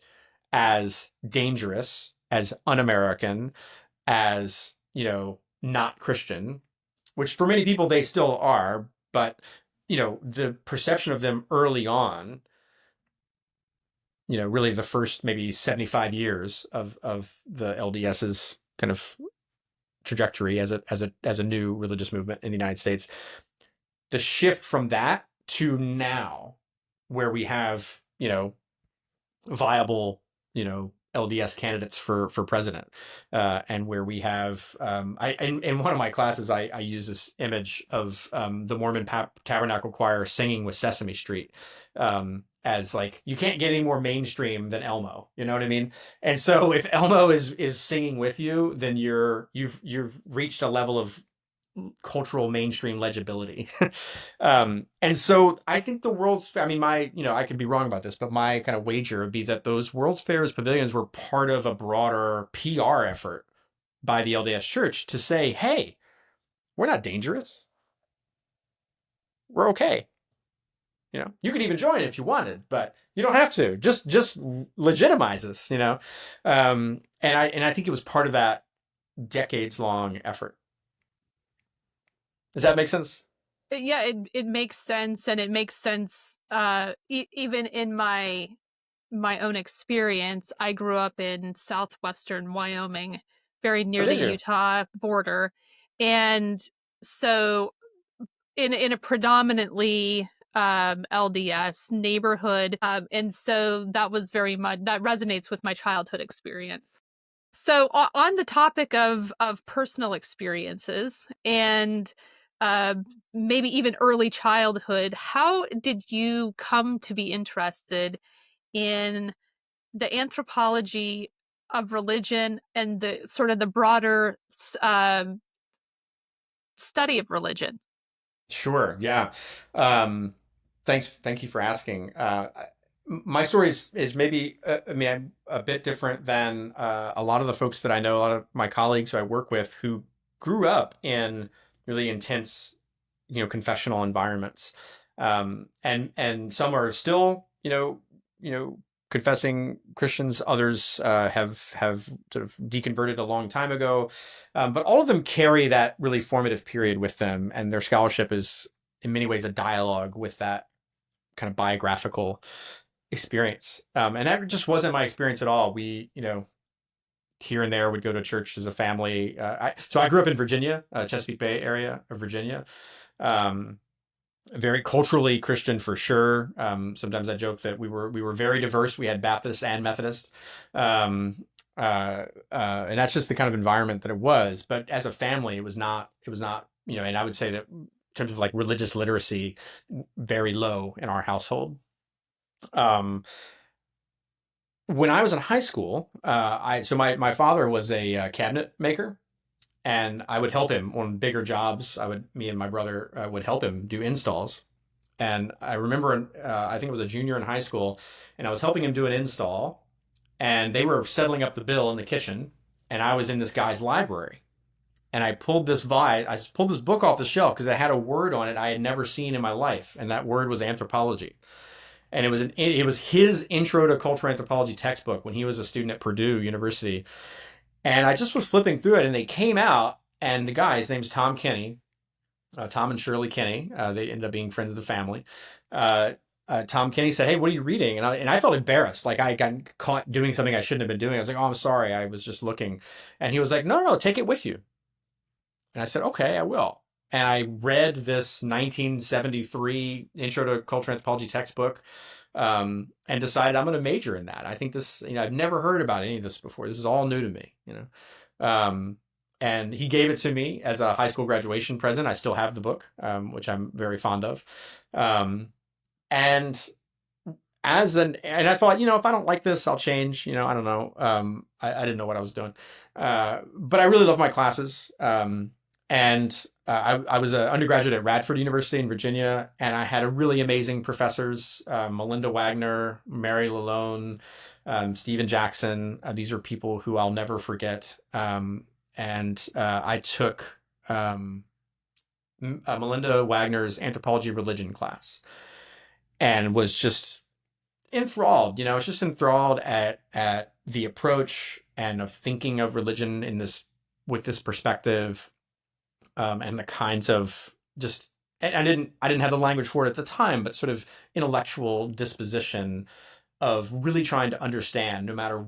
as dangerous, as un-American, as, not Christian, which for many people they still are, but the perception of them early on, really the first maybe 75 years of the LDS's kind of trajectory as a new religious movement in the United States, the shift from that to now, where we have viable LDS candidates for president, and where we have in one of my classes I use this image of the Mormon Tabernacle Choir singing with Sesame Street, as like, you can't get any more mainstream than Elmo, you know what I mean? And so if Elmo is singing with you, then you've reached a level of cultural mainstream legibility. And so I think the World's Fair, I mean, I could be wrong about this, but my kind of wager would be that those World's Fairs pavilions were part of a broader PR effort by the LDS Church to say, hey, we're not dangerous. we're okay. You could even join if you wanted, but you don't have to. Just legitimize us, and I think it was part of that decades long effort. Does that make sense? Yeah, it makes sense, and it makes sense even in my own experience. I grew up in southwestern Wyoming, very Oh, near the did you? Utah border. And so in a predominantly LDS neighborhood, and so that was very much that resonates with my childhood experience. So on the topic of personal experiences and uh, maybe even early childhood, how did you come to be interested in the anthropology of religion and the sort of the broader study of religion? Sure. Yeah. Thank you for asking. My story is maybe, I mean, I'm a bit different than a lot of the folks that I know, a lot of my colleagues who I work with who grew up in really intense, confessional environments. And some are still, confessing Christians. Others have sort of deconverted a long time ago. But all of them carry that really formative period with them, and their scholarship is in many ways a dialogue with that kind of biographical experience. And that just wasn't my experience at all. We, here and there would go to church as a family. So I grew up in Virginia, Chesapeake Bay area of Virginia. Um, Very culturally Christian for sure. Sometimes I joke that we were very diverse. We had Baptist and Methodist, and that's just the kind of environment that it was. But as a family, it was not. It was not. And I would say that in terms of like religious literacy, very low in our household. Um, when I was in high school, my father was a cabinet maker, and I would help him on bigger jobs. Me and my brother would help him do installs. And I remember, I think it was a junior in high school, and I was helping him do an install, and they were settling up the bill in the kitchen, and I was in this guy's library, and I pulled this book off the shelf because it had a word on it I had never seen in my life, and that word was anthropology. And it was his intro to cultural anthropology textbook when he was a student at Purdue University. And I just was flipping through it, and they came out, and the guy, his name's Tom Kenny, Tom and Shirley Kenny. They ended up being friends of the family. Uh, Tom Kenny said, "Hey, what are you reading?" And I felt embarrassed, like I got caught doing something I shouldn't have been doing. I was like, "Oh, I'm sorry, I was just looking." And he was like, "No, no, take it with you." And I said, "Okay, I will." And I read this 1973 Intro to Cultural Anthropology textbook, and decided I'm going to major in that. I think this, I've never heard about any of this before. This is all new to me. Um, and he gave it to me as a high school graduation present. I still have the book, which I'm very fond of. Um, and and I thought, if I don't like this, I'll change. I don't know. I didn't know what I was doing, but I really love my classes. And I was an undergraduate at Radford University in Virginia, and I had a really amazing professors: Melinda Wagner, Mary Lalone, Stephen Jackson. These are people who I'll never forget. And I took Melinda Wagner's anthropology of religion class, and was just enthralled. I was just enthralled at the approach and of thinking of religion in this with this perspective, and the kinds of just and I didn't have the language for it at the time, but sort of intellectual disposition of really trying to understand, no matter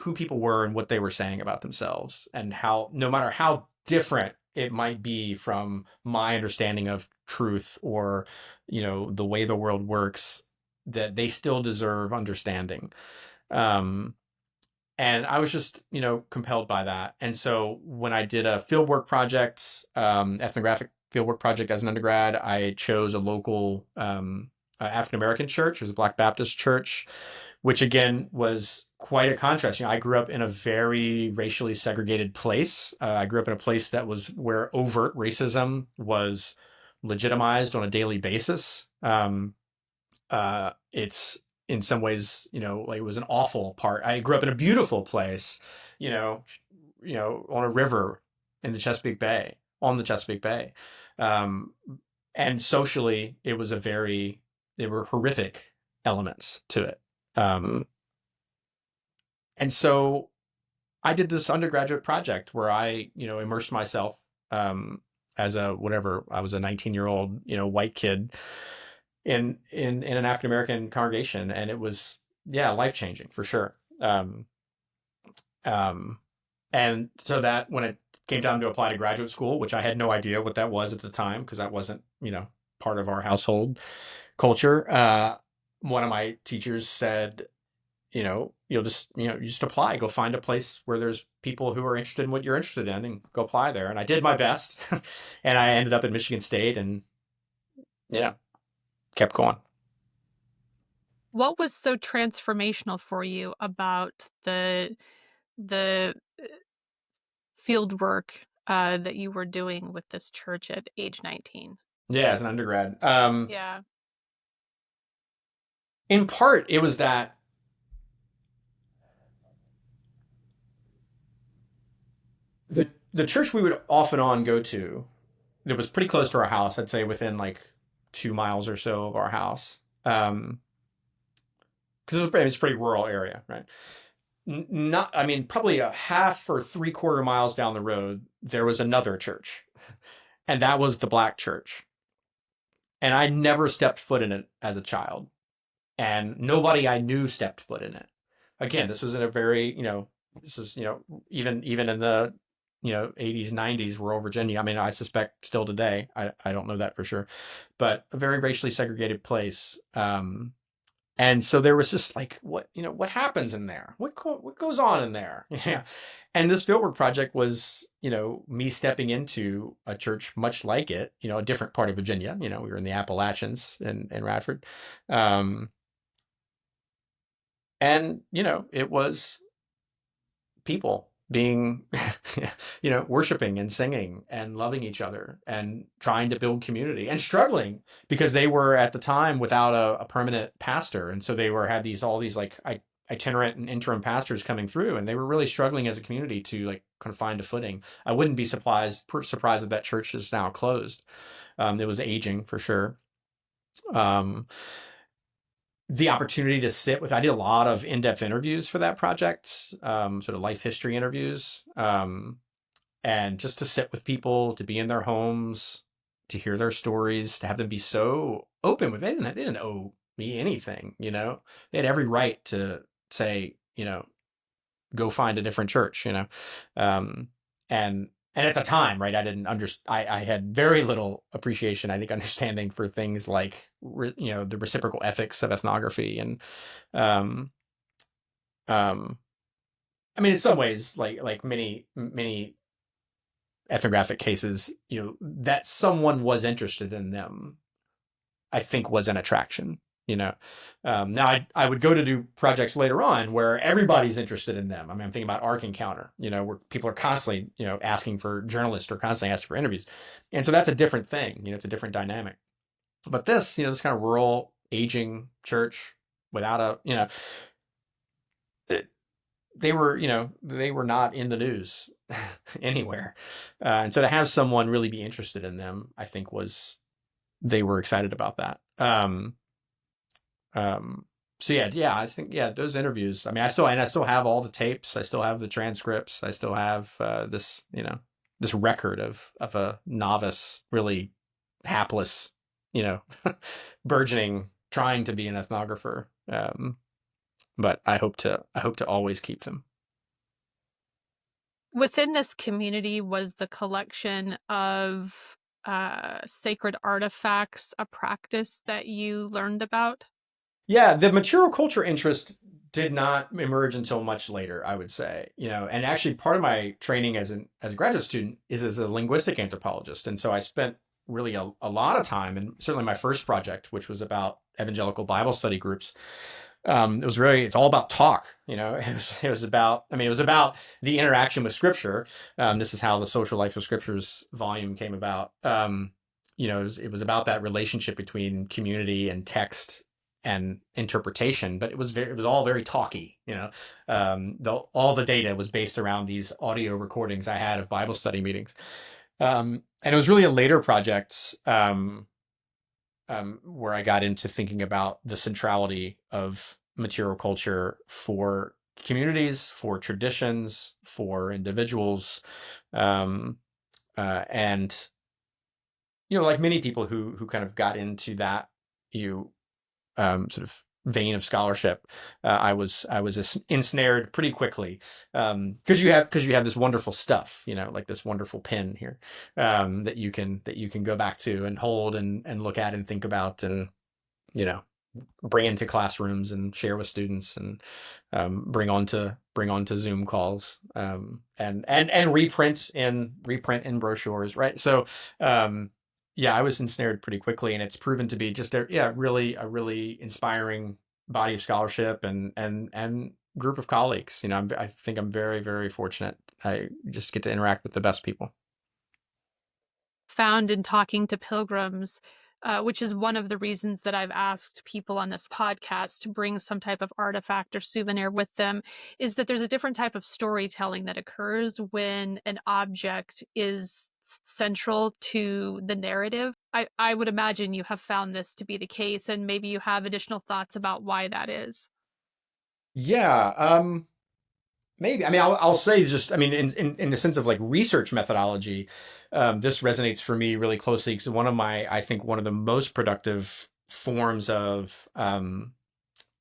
who people were and what they were saying about themselves, and how, no matter how different it might be from my understanding of truth or, the way the world works, that they still deserve understanding. Um, and I was just, compelled by that. And so when I did a fieldwork project, ethnographic fieldwork project as an undergrad, I chose a local African American church. It was a Black Baptist church, which again was quite a contrast. I grew up in a very racially segregated place. I grew up in a place that was where overt racism was legitimized on a daily basis. It's in some ways, like it was an awful part. I grew up in a beautiful place, you know, on a river in the Chesapeake Bay, on the Chesapeake Bay. Um, and socially, there were horrific elements to it. And so I did this undergraduate project where I, immersed myself, as I was a 19-year-old, white kid in an African American congregation, and it was, yeah, life changing for sure. Um, and so that when it came time to apply to graduate school, which I had no idea what that was at the time because that wasn't, part of our household culture. One of my teachers said, you just apply, go find a place where there's people who are interested in what you're interested in and go apply there. And I did my best and I ended up at Michigan State and, kept going. What was so transformational for you about the field work that you were doing with this church at age 19? Yeah, as an undergrad. Yeah. In part, it was that the church we would off and on go to that was pretty close to our house, I'd say within like 2 miles or so of our house. Because it's a pretty rural area, right? Not, I mean, probably a half or 3/4 miles down the road, there was another church, and that was the Black church. And I never stepped foot in it as a child, and nobody I knew stepped foot in it. Again, this was in a very, this is, even in the, 80s, 90s, rural Virginia. I mean, I suspect still today, I don't know that for sure, but a very racially segregated place. And so there was just like, what happens in there? What goes on in there? Yeah. And this fieldwork project was, me stepping into a church much like it, a different part of Virginia. We were in the Appalachians in Radford. And, it was people being, worshiping and singing and loving each other and trying to build community and struggling because they were at the time without a permanent pastor. And so they had all these like itinerant and interim pastors coming through, and they were really struggling as a community to like kind of find a footing. I wouldn't be surprised that church is now closed. It was aging for sure. The opportunity to sit with, I did a lot of in-depth interviews for that project, sort of life history interviews, and just to sit with people, to be in their homes, to hear their stories, to have them be so open with it. They didn't owe me anything, they had every right to say, go find a different church, and at the time, right, I didn't I had very little appreciation, I think, understanding for things like, the reciprocal ethics of ethnography. And, I mean, in some ways, like many, many ethnographic cases, that someone was interested in them, I think was an attraction. Now I would go to do projects later on where everybody's interested in them. I mean, I'm thinking about Ark Encounter, where people are constantly, asking for journalists or constantly asking for interviews. And so that's a different thing, it's a different dynamic. But this, this kind of rural aging church without they were not in the news anywhere. And so to have someone really be interested in them, I think they were excited about that. So yeah, I think, those interviews, I mean, I still have all the tapes. I still have the transcripts. I still have, this record of a novice, really hapless, burgeoning, trying to be an ethnographer. But I hope to always keep them. Within this community, was the collection of sacred artifacts a practice that you learned about? Yeah, the material culture interest did not emerge until much later, I would say. And actually part of my training as a graduate student is as a linguistic anthropologist. And so I spent really a lot of time, and certainly my first project, which was about evangelical Bible study groups. It's all about talk, it was about the interaction with scripture. This is how the Social Life of Scriptures volume came about. It was about that relationship between community and text and interpretation, but it was all very talky, all the data was based around these audio recordings I had of Bible study meetings. And it was really a later project, where I got into thinking about the centrality of material culture for communities, for traditions, for individuals, um, and like many people who kind of got into that you sort of vein of scholarship, I was ensnared pretty quickly, because you have this wonderful stuff, like this wonderful pen here, that you can go back to and hold and look at and think about, and you know bring into classrooms and share with students, and bring onto Zoom calls, and reprint in brochures, right? So yeah, I was ensnared pretty quickly, and it's proven to be just a really inspiring body of scholarship, and group of colleagues. I think I'm very, very fortunate. I just get to interact with the best people. Found in talking to pilgrims, which is one of the reasons that I've asked people on this podcast to bring some type of artifact or souvenir with them, is that there's a different type of storytelling that occurs when an object is central to the narrative. I would imagine you have found this to be the case, and maybe you have additional thoughts about why that is. Yeah, maybe. I mean, I'll say, just, I mean, in the sense of like research methodology, this resonates for me really closely, because I think one of the most productive forms of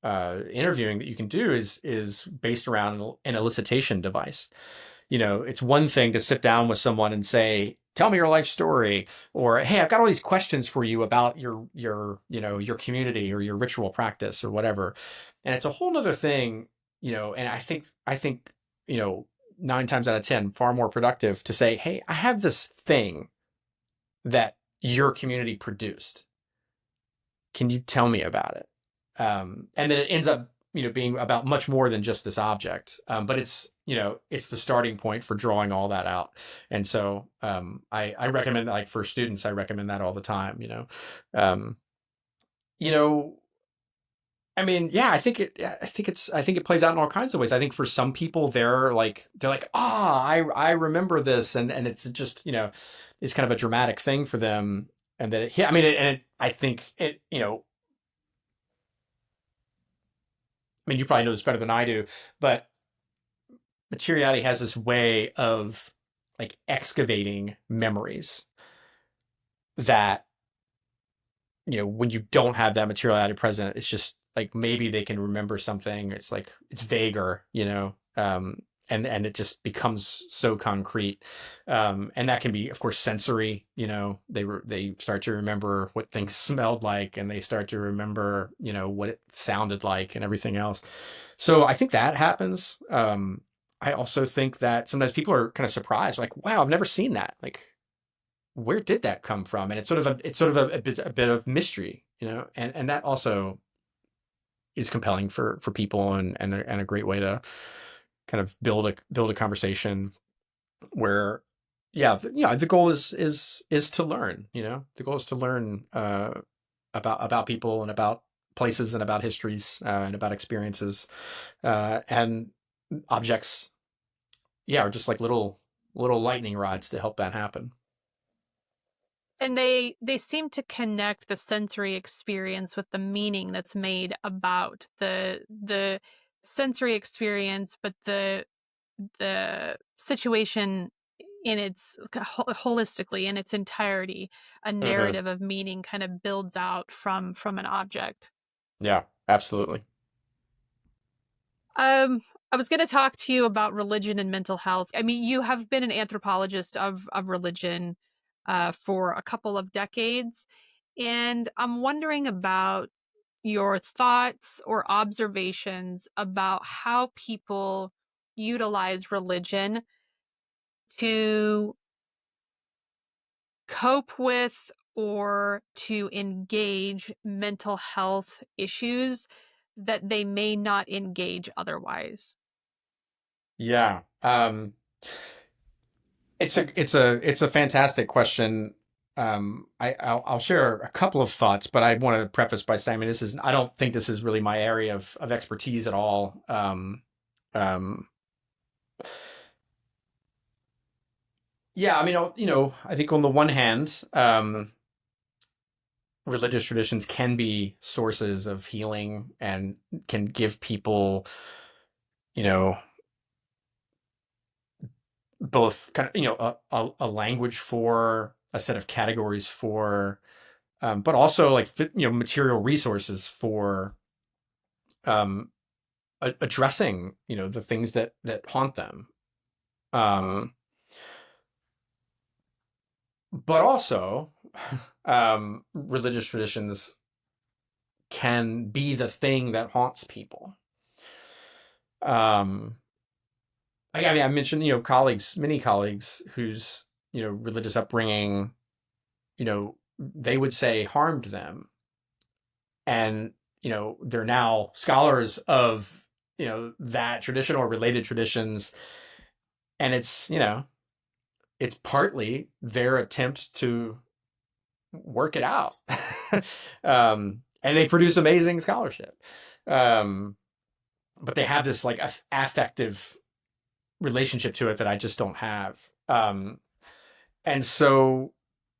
interviewing that you can do is based around an elicitation device. It's one thing to sit down with someone and say, "Tell me your life story," or, "Hey, I've got all these questions for you about your community or your ritual practice or whatever." And it's a whole nother thing, and I think, 9 times out of 10, far more productive to say, "Hey, I have this thing that your community produced. Can you tell me about it?" And then it ends up, being about much more than just this object. But it's the starting point for drawing all that out. And so I recommend, like, for students, I recommend that all the time. Um, you know, I mean, yeah, I think it plays out in all kinds of ways. I think for some people, they're like, I remember this, and it's just, it's kind of a dramatic thing for them, and that I mean, I think it, I mean, you probably know this better than I do, but materiality has this way of like excavating memories that, when you don't have that materiality present, it's just like maybe they can remember something. It's like it's vaguer, and it just becomes so concrete. And that can be, of course, sensory. They start to remember what things smelled like, and they start to remember, what it sounded like, and everything else. So I think that happens. I also think that sometimes people are kind of surprised, like, "Wow, I've never seen that. Like, where did that come from?" And it's sort of a bit of mystery, and that also is compelling for people, and a great way to kind of build a conversation where, yeah, the goal is to learn. The goal is to learn about people, and about places, and about histories, and about experiences, and objects. Yeah, are just like little lightning rods to help that happen. And they seem to connect the sensory experience with the meaning that's made about the sensory experience, but the situation in its holistically in its entirety. A Hmm. narrative of meaning kind of builds out from an object. Yeah, absolutely. I was going to talk to you about religion and mental health. I mean, you have been an anthropologist of religion for a couple of decades, and I'm wondering about your thoughts or observations about how people utilize religion to cope with or to engage mental health issues that they may not engage otherwise. Yeah. It's a fantastic question. I'll share a couple of thoughts, but I want to preface by saying, I mean, I don't think this is really my area of expertise at all. Um, yeah, I mean, I think on the one hand, religious traditions can be sources of healing and can give people, you know, both kind of, a language for a set of categories for, but also like, material resources for, um, addressing, the things that haunt them. Um, but also, religious traditions can be the thing that haunts people. Um, I mean, I mentioned, many colleagues whose, religious upbringing, they would say harmed them. And, they're now scholars of, that tradition or related traditions. And it's partly their attempt to work it out. And they produce amazing scholarship. Um, but they have this like affective relationship to it that I just don't have. And so,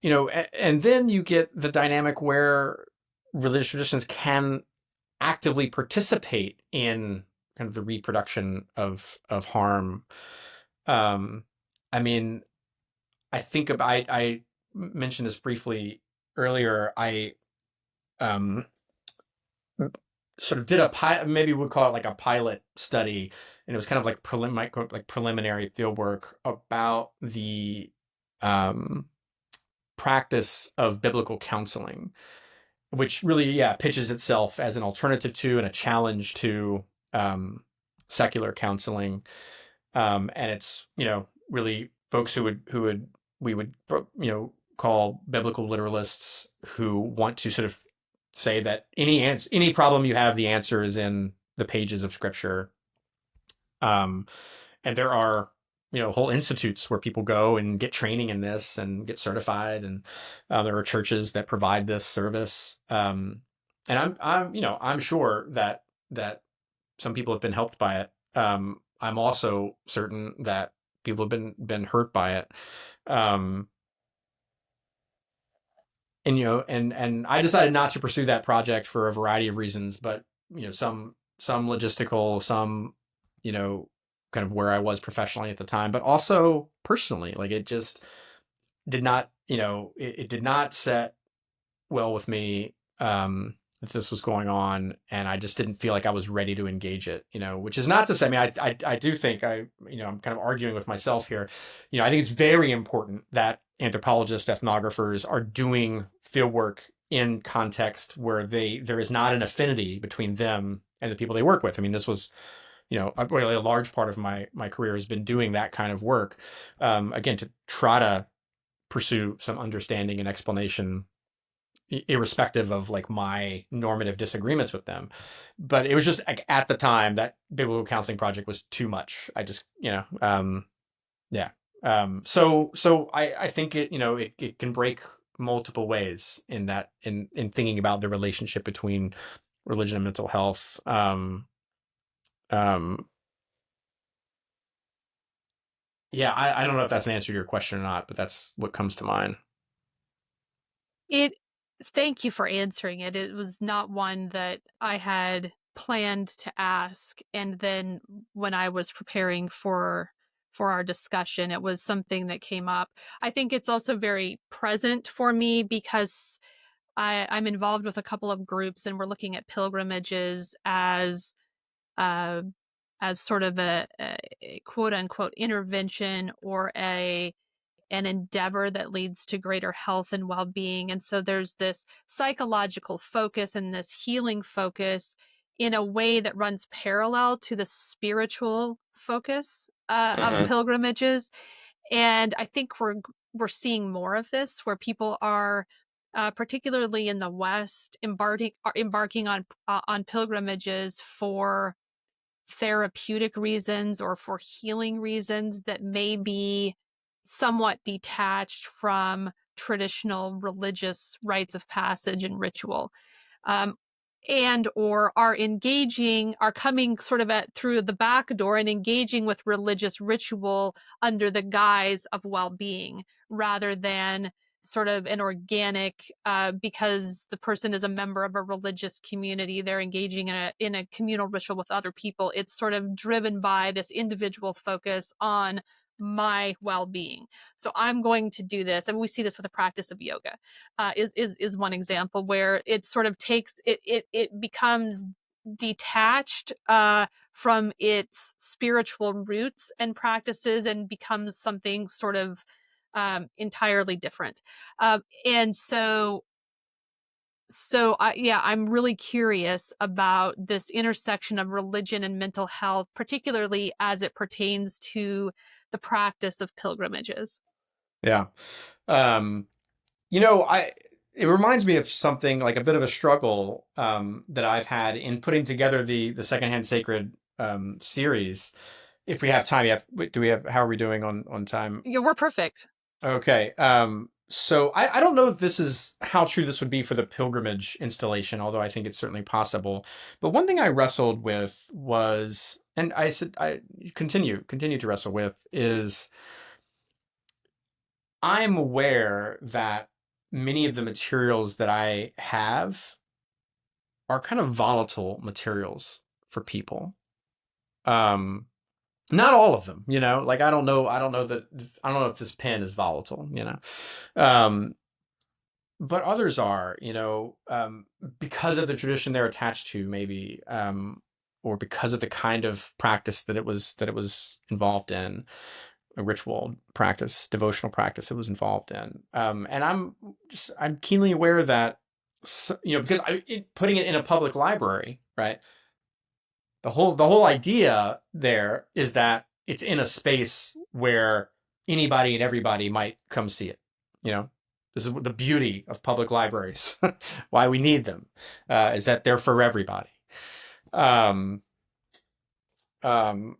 and then you get the dynamic where religious traditions can actively participate in kind of the reproduction of harm. Um, I mean, I think about, I mentioned this briefly earlier. I um, sort of did maybe we'd call it like a pilot study, and it was kind of like preliminary field work about the um, practice of biblical counseling, which really, yeah, pitches itself as an alternative to and a challenge to secular counseling. And it's, really folks we would, call biblical literalists, who want to sort of say that any problem you have, the answer is in the pages of scripture. Um, and there are, whole institutes where people go and get training in this and get certified. And there are churches that provide this service. And I'm sure that some people have been helped by it. I'm also certain that people have been hurt by it. Um, and and I decided not to pursue that project for a variety of reasons, but some logistical, some, you know, kind of where I was professionally at the time, but also personally, like it just did not, it did not set well with me. That this was going on, and I just didn't feel like I was ready to engage it, which is not to say, I mean, I do think I'm kind of arguing with myself here. I think it's very important that anthropologists, ethnographers are doing field work in context where there is not an affinity between them and the people they work with. I mean, this was, really a large part of my career has been doing that kind of work. Again, to try to pursue some understanding and explanation irrespective of like my normative disagreements with them. But it was just like at the time that biblical counseling project was too much. I just, yeah. So I think it can break multiple ways in that, in thinking about the relationship between religion and mental health. Um, yeah, I don't know if that's an answer to your question or not, but that's what comes to mind. It Thank you for answering it. It was not one that I had planned to ask, and then when I was preparing for our discussion, it was something that came up. I think it's also very present for me because I'm involved with a couple of groups, and we're looking at pilgrimages uh, as sort of a quote unquote intervention or an endeavor that leads to greater health and well-being. And so there's this psychological focus and this healing focus in a way that runs parallel to the spiritual focus of Mm-hmm. pilgrimages. And I think we're seeing more of this, where people are particularly in the West embarking on pilgrimages for therapeutic reasons or for healing reasons that may be somewhat detached from traditional religious rites of passage and ritual, um, and or are coming sort of through the back door and engaging with religious ritual under the guise of well-being rather than sort of an organic, because the person is a member of a religious community, they're engaging in a communal ritual with other people. It's sort of driven by this individual focus on my well-being. So I'm going to do this. And we see this with the practice of yoga, is one example where it sort of it becomes detached from its spiritual roots and practices and becomes something sort of entirely different. And I'm really curious about this intersection of religion and mental health, particularly as it pertains to the practice of pilgrimages. Yeah. Um, it reminds me of something like a bit of a struggle that I've had in putting together the Secondhand Sacred series. If we have time, do we have? How are we doing on time? Yeah, we're perfect. Okay. So I don't know if this is how true this would be for the pilgrimage installation, although I think it's certainly possible. But one thing I wrestled with was, and I said I continue to wrestle with, is I'm aware that many of the materials that I have are kind of volatile materials for people. Um, Not all of them, like I don't know if this pen is volatile, Um, but others are, because of the tradition they're attached to, maybe, or because of the kind of practice that it was involved in, a ritual practice, devotional practice it was involved in. And I'm keenly aware that, because putting it in a public library, right? The whole idea there is that it's in a space where anybody and everybody might come see it. You know, this is the beauty of public libraries. Why we need them is that they're for everybody. Um, um,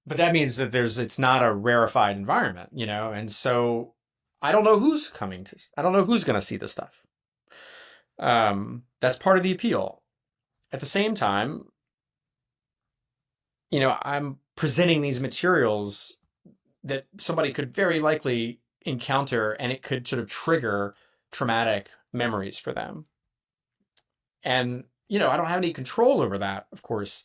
but that means that it's not a rarefied environment, and so I don't know who's I don't know who's going to see this stuff. That's part of the appeal. At the same time, I'm presenting these materials that somebody could very likely encounter, and it could sort of trigger traumatic memories for them. And, I don't have any control over that, of course,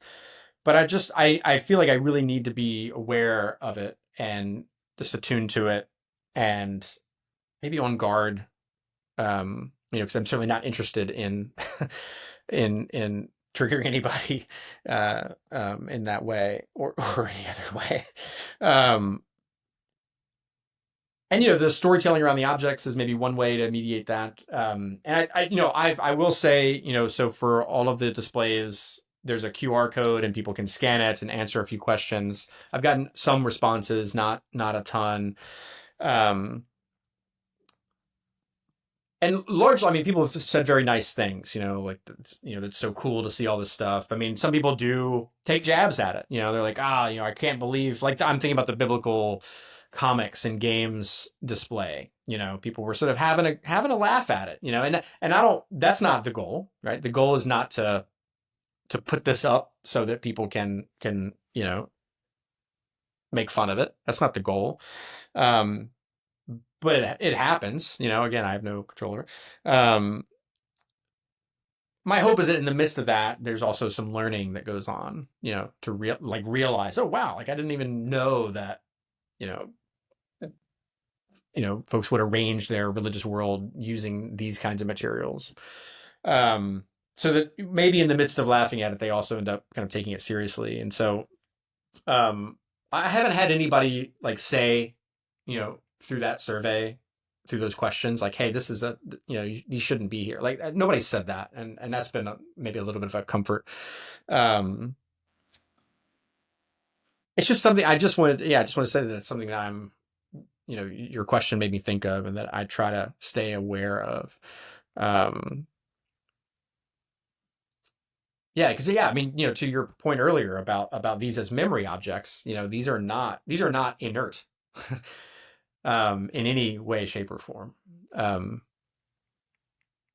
but I feel like I really need to be aware of it and just attuned to it and maybe on guard, because I'm certainly not interested in, in triggering anybody, in that way or any other way. Um, and the storytelling around the objects is maybe one way to mediate that. And I will say, so for all of the displays, there's a QR code and people can scan it and answer a few questions. I've gotten some responses, not a ton. And largely, I mean, people have said very nice things, like, that's so cool to see all this stuff. I mean, some people do take jabs at it. They're like, I can't believe, like, I'm thinking about the biblical comics and games display. People were sort of having a laugh at it, and I don't, that's not the goal, right? The goal is not to put this up so that people can, make fun of it. That's not the goal. But it happens, again, I have no control over it. My hope is that in the midst of that, there's also some learning that goes on, to realize, oh, wow, like I didn't even know that, you know, folks would arrange their religious world using these kinds of materials. So that maybe in the midst of laughing at it, they also end up kind of taking it seriously. And so, I haven't had anybody like say, through that survey, through those questions, like, hey, this is you shouldn't be here. Like, nobody said that. And that's been maybe a little bit of a comfort. It's just something I just wanted to say that it's something that I'm, your question made me think of and that I try to stay aware of. Yeah, because I mean, to your point earlier about these as memory objects, these are not inert, in any way, shape, or form.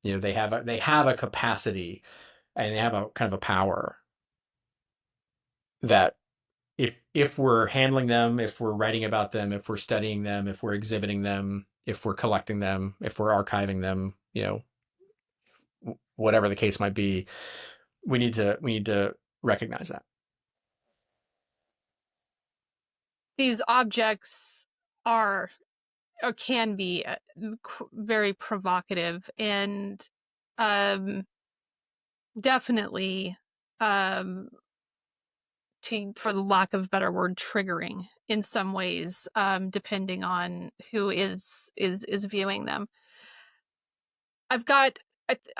They have a capacity and they have a kind of a power that if we're handling them, if we're writing about them, if we're studying them, if we're exhibiting them, if we're collecting them, if we're archiving them, whatever the case might be, we need to recognize that. These objects are or can be very provocative and definitely, for the lack of a better word, triggering in some ways, depending on who is viewing them. I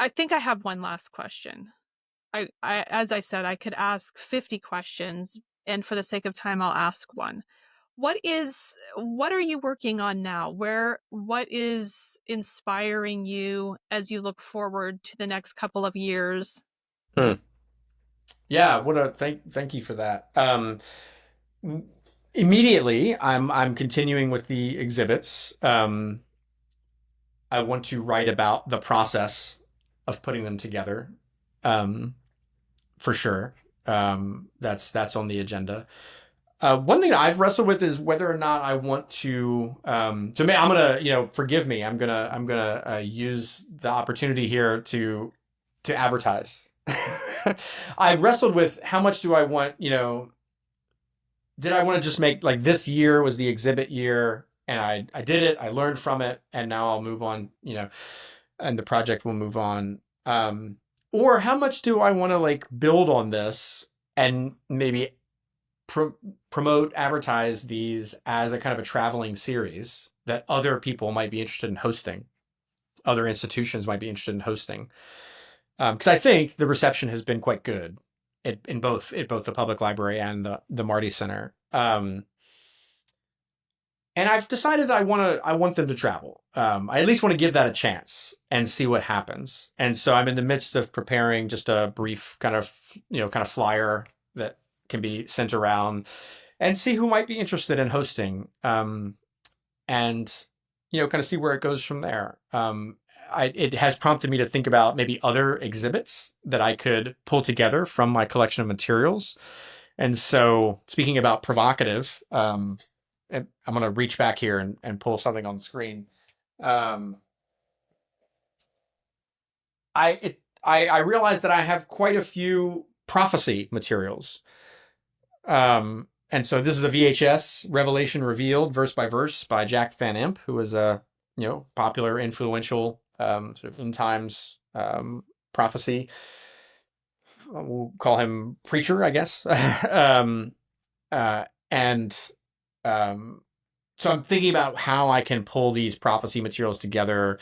think I have one last question. As I said, I could ask 50 questions, and for the sake of time, I'll ask one. What are you working on now? What is inspiring you as you look forward to the next couple of years? Yeah, thank you for that. Immediately, I'm continuing with the exhibits. I want to write about the process of putting them together, for sure. That's on the agenda. One thing that I've wrestled with is whether or not I want to. I'm gonna, forgive me. I'm gonna use the opportunity here to advertise. I wrestled with how much do I want. Did I want to just make like this year was the exhibit year, and I did it. I learned from it, and now I'll move on. And the project will move on. Or how much do I want to like build on this and maybe promote, advertise these as a kind of a traveling series that other people might be interested in hosting, other institutions might be interested in hosting. Because I think the reception has been quite good at both the public library and the Marty Center. And I've decided that I want them to travel. I at least want to give that a chance and see what happens. And so I'm in the midst of preparing just a brief kind of flyer that can be sent around and see who might be interested in hosting. And kind of see where it goes from there. It has prompted me to think about maybe other exhibits that I could pull together from my collection of materials. And so, speaking about provocative, and I'm going to reach back here and pull something on the screen. I realized that I have quite a few prophecy materials. And so this is a VHS, Revelation Revealed, verse by verse, by Jack Van Impe, who is a popular, influential sort of end times prophecy. We'll call him preacher, I guess. So I'm thinking about how I can pull these prophecy materials together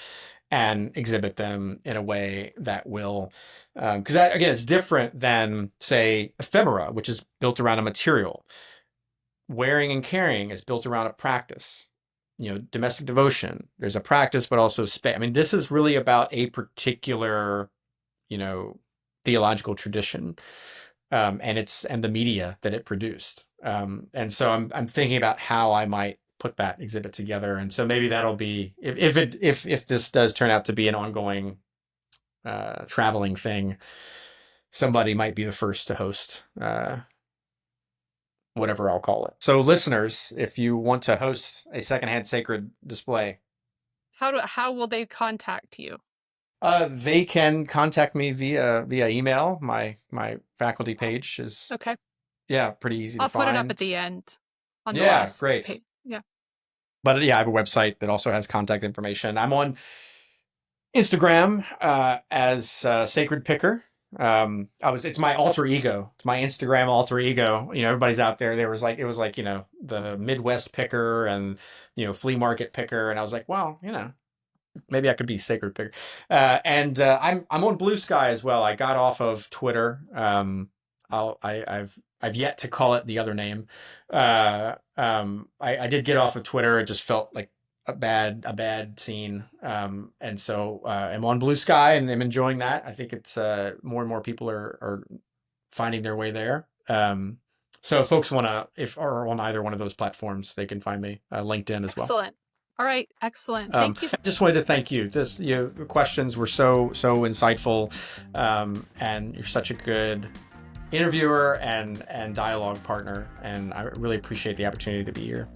and exhibit them in a way that will, because that, again, it's different than, say, ephemera, which is built around a material. Wearing and carrying is built around a practice. Domestic devotion, there's a practice, but also space. I mean, this is really about a particular, theological tradition, and the media that it produced. And so I'm thinking about how I might put that exhibit together. And so maybe that'll be, if this does turn out to be an ongoing traveling thing, somebody might be the first to host whatever I'll call it. So listeners, if you want to host a Secondhand Sacred display, how will they contact you? They can contact me via email. My faculty page is okay. Yeah, pretty easy to find. I'll put it up at the end. On the last great. Page. Yeah. But I have a website that also has contact information. I'm on Instagram as Sacred Picker. It's my alter ego. It's my Instagram alter ego. Everybody's out there. It was like, the Midwest Picker and, flea market picker. And I was like, well, maybe I could be Sacred Picker. And I'm on Blue Sky as well. I got off of Twitter. I've yet to call it the other name. I did get off of Twitter. It just felt like a bad scene. And so I'm on Blue Sky and I'm enjoying that. I think it's more and more people are finding their way there. So if folks want to, if are on either one of those platforms, they can find me LinkedIn as well. Excellent. All right. Excellent. Thank you. I just wanted to thank you. Your questions were so insightful. And you're such a good interviewer and dialogue partner. And I really appreciate the opportunity to be here.